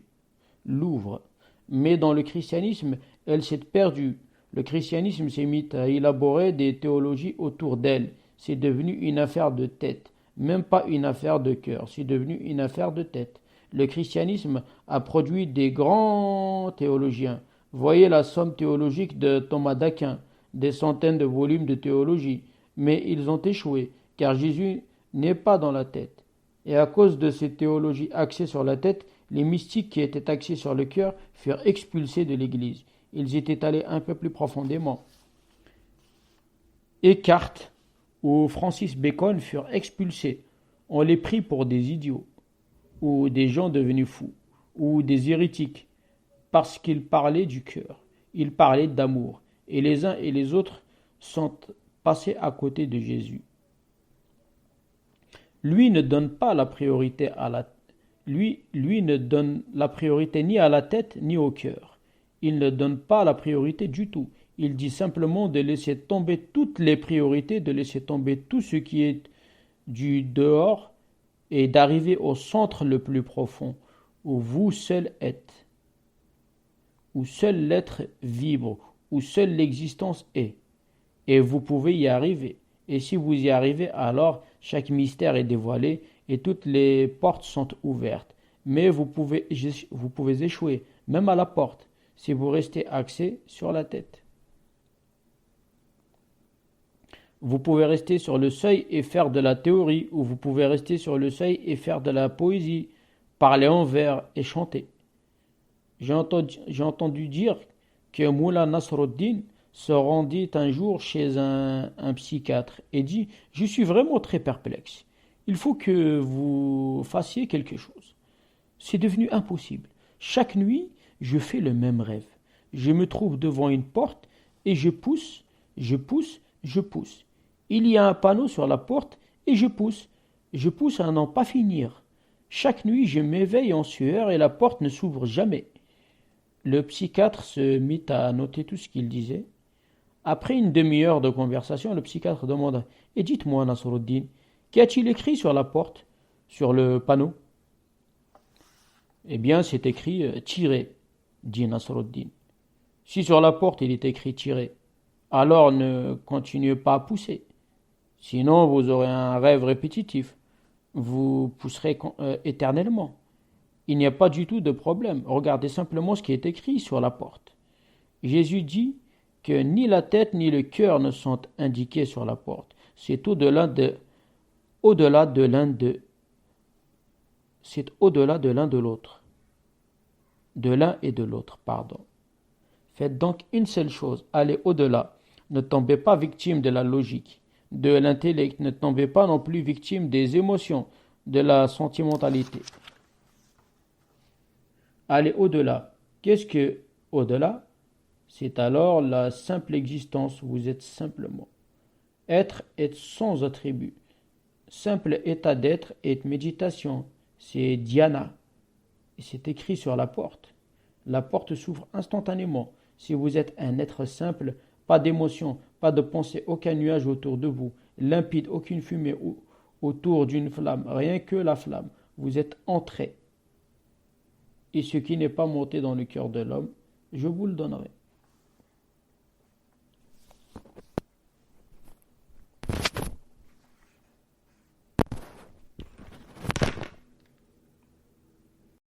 l'ouvre. Mais dans le christianisme, elle s'est perdue. Le christianisme s'est mis à élaborer des théologies autour d'elle. C'est devenu une affaire de tête, même pas une affaire de cœur, c'est devenu une affaire de tête. Le christianisme a produit des grands théologiens. Voyez la somme théologique de Thomas d'Aquin, des centaines de volumes de théologie. Mais ils ont échoué, car Jésus n'est pas dans la tête. Et à cause de ces théologies axées sur la tête, les mystiques qui étaient axés sur le cœur furent expulsés de l'Église. Ils étaient allés un peu plus profondément. Eckhart ou Francis Bacon furent expulsés. On les prit pour des idiots, ou des gens devenus fous, ou des hérétiques, parce qu'ils parlaient du cœur, ils parlaient d'amour, et les uns et les autres sont passés à côté de Jésus. Lui ne donne pas la priorité lui ne donne la priorité ni à la tête ni au cœur. Il ne donne pas la priorité du tout. Il dit simplement de laisser tomber toutes les priorités, de laisser tomber tout ce qui est du dehors et d'arriver au centre le plus profond, où vous seul êtes, où seul l'être vibre, où seule l'existence est. Et vous pouvez y arriver. Et si vous y arrivez, alors chaque mystère est dévoilé et toutes les portes sont ouvertes. Mais vous pouvez échouer, même à la porte, si vous restez axé sur la tête. Vous pouvez rester sur le seuil et faire de la théorie, ou vous pouvez rester sur le seuil et faire de la poésie, parler en vers et chanter. J'ai entendu dire que Moula Nasruddin se rendit un jour chez un psychiatre et dit: Je suis vraiment très perplexe. Il faut que vous fassiez quelque chose. C'est devenu impossible. Chaque nuit, je fais le même rêve. Je me trouve devant une porte et je pousse, je pousse, je pousse. Il y a un panneau sur la porte et je pousse à n'en pas finir. Chaque nuit, je m'éveille en sueur et la porte ne s'ouvre jamais. Le psychiatre se mit à noter tout ce qu'il disait. Après une demi-heure de conversation, le psychiatre demanda: Et dites-moi, Nasruddin, qu'y a-t-il écrit sur la porte, sur le panneau? Eh bien, c'est écrit tiré, dit Nasruddin. Si sur la porte il est écrit tiré, alors ne continuez pas à pousser. Sinon, vous aurez un rêve répétitif. Vous pousserez éternellement. Il n'y a pas du tout de problème. Regardez simplement ce qui est écrit sur la porte. Jésus dit que ni la tête ni le cœur ne sont indiqués sur la porte. C'est au-delà de l'un de, c'est au-delà de l'un de l'autre. De l'un et de l'autre, pardon. Faites donc une seule chose, allez au-delà. Ne tombez pas victime de la logique, de l'intellect, ne tombez pas non plus victime des émotions, de la sentimentalité. Allez au-delà. Qu'est-ce que au-delà? C'est alors la simple existence, vous êtes simplement. Être est sans attribut. Simple état d'être est méditation, c'est dhyana. Et c'est écrit sur la porte. La porte s'ouvre instantanément. Si vous êtes un être simple, pas d'émotion, pas de pensée, aucun nuage autour de vous, limpide, aucune fumée autour d'une flamme, rien que la flamme. Vous êtes entré. Et ce qui n'est pas monté dans le cœur de l'homme, je vous le donnerai.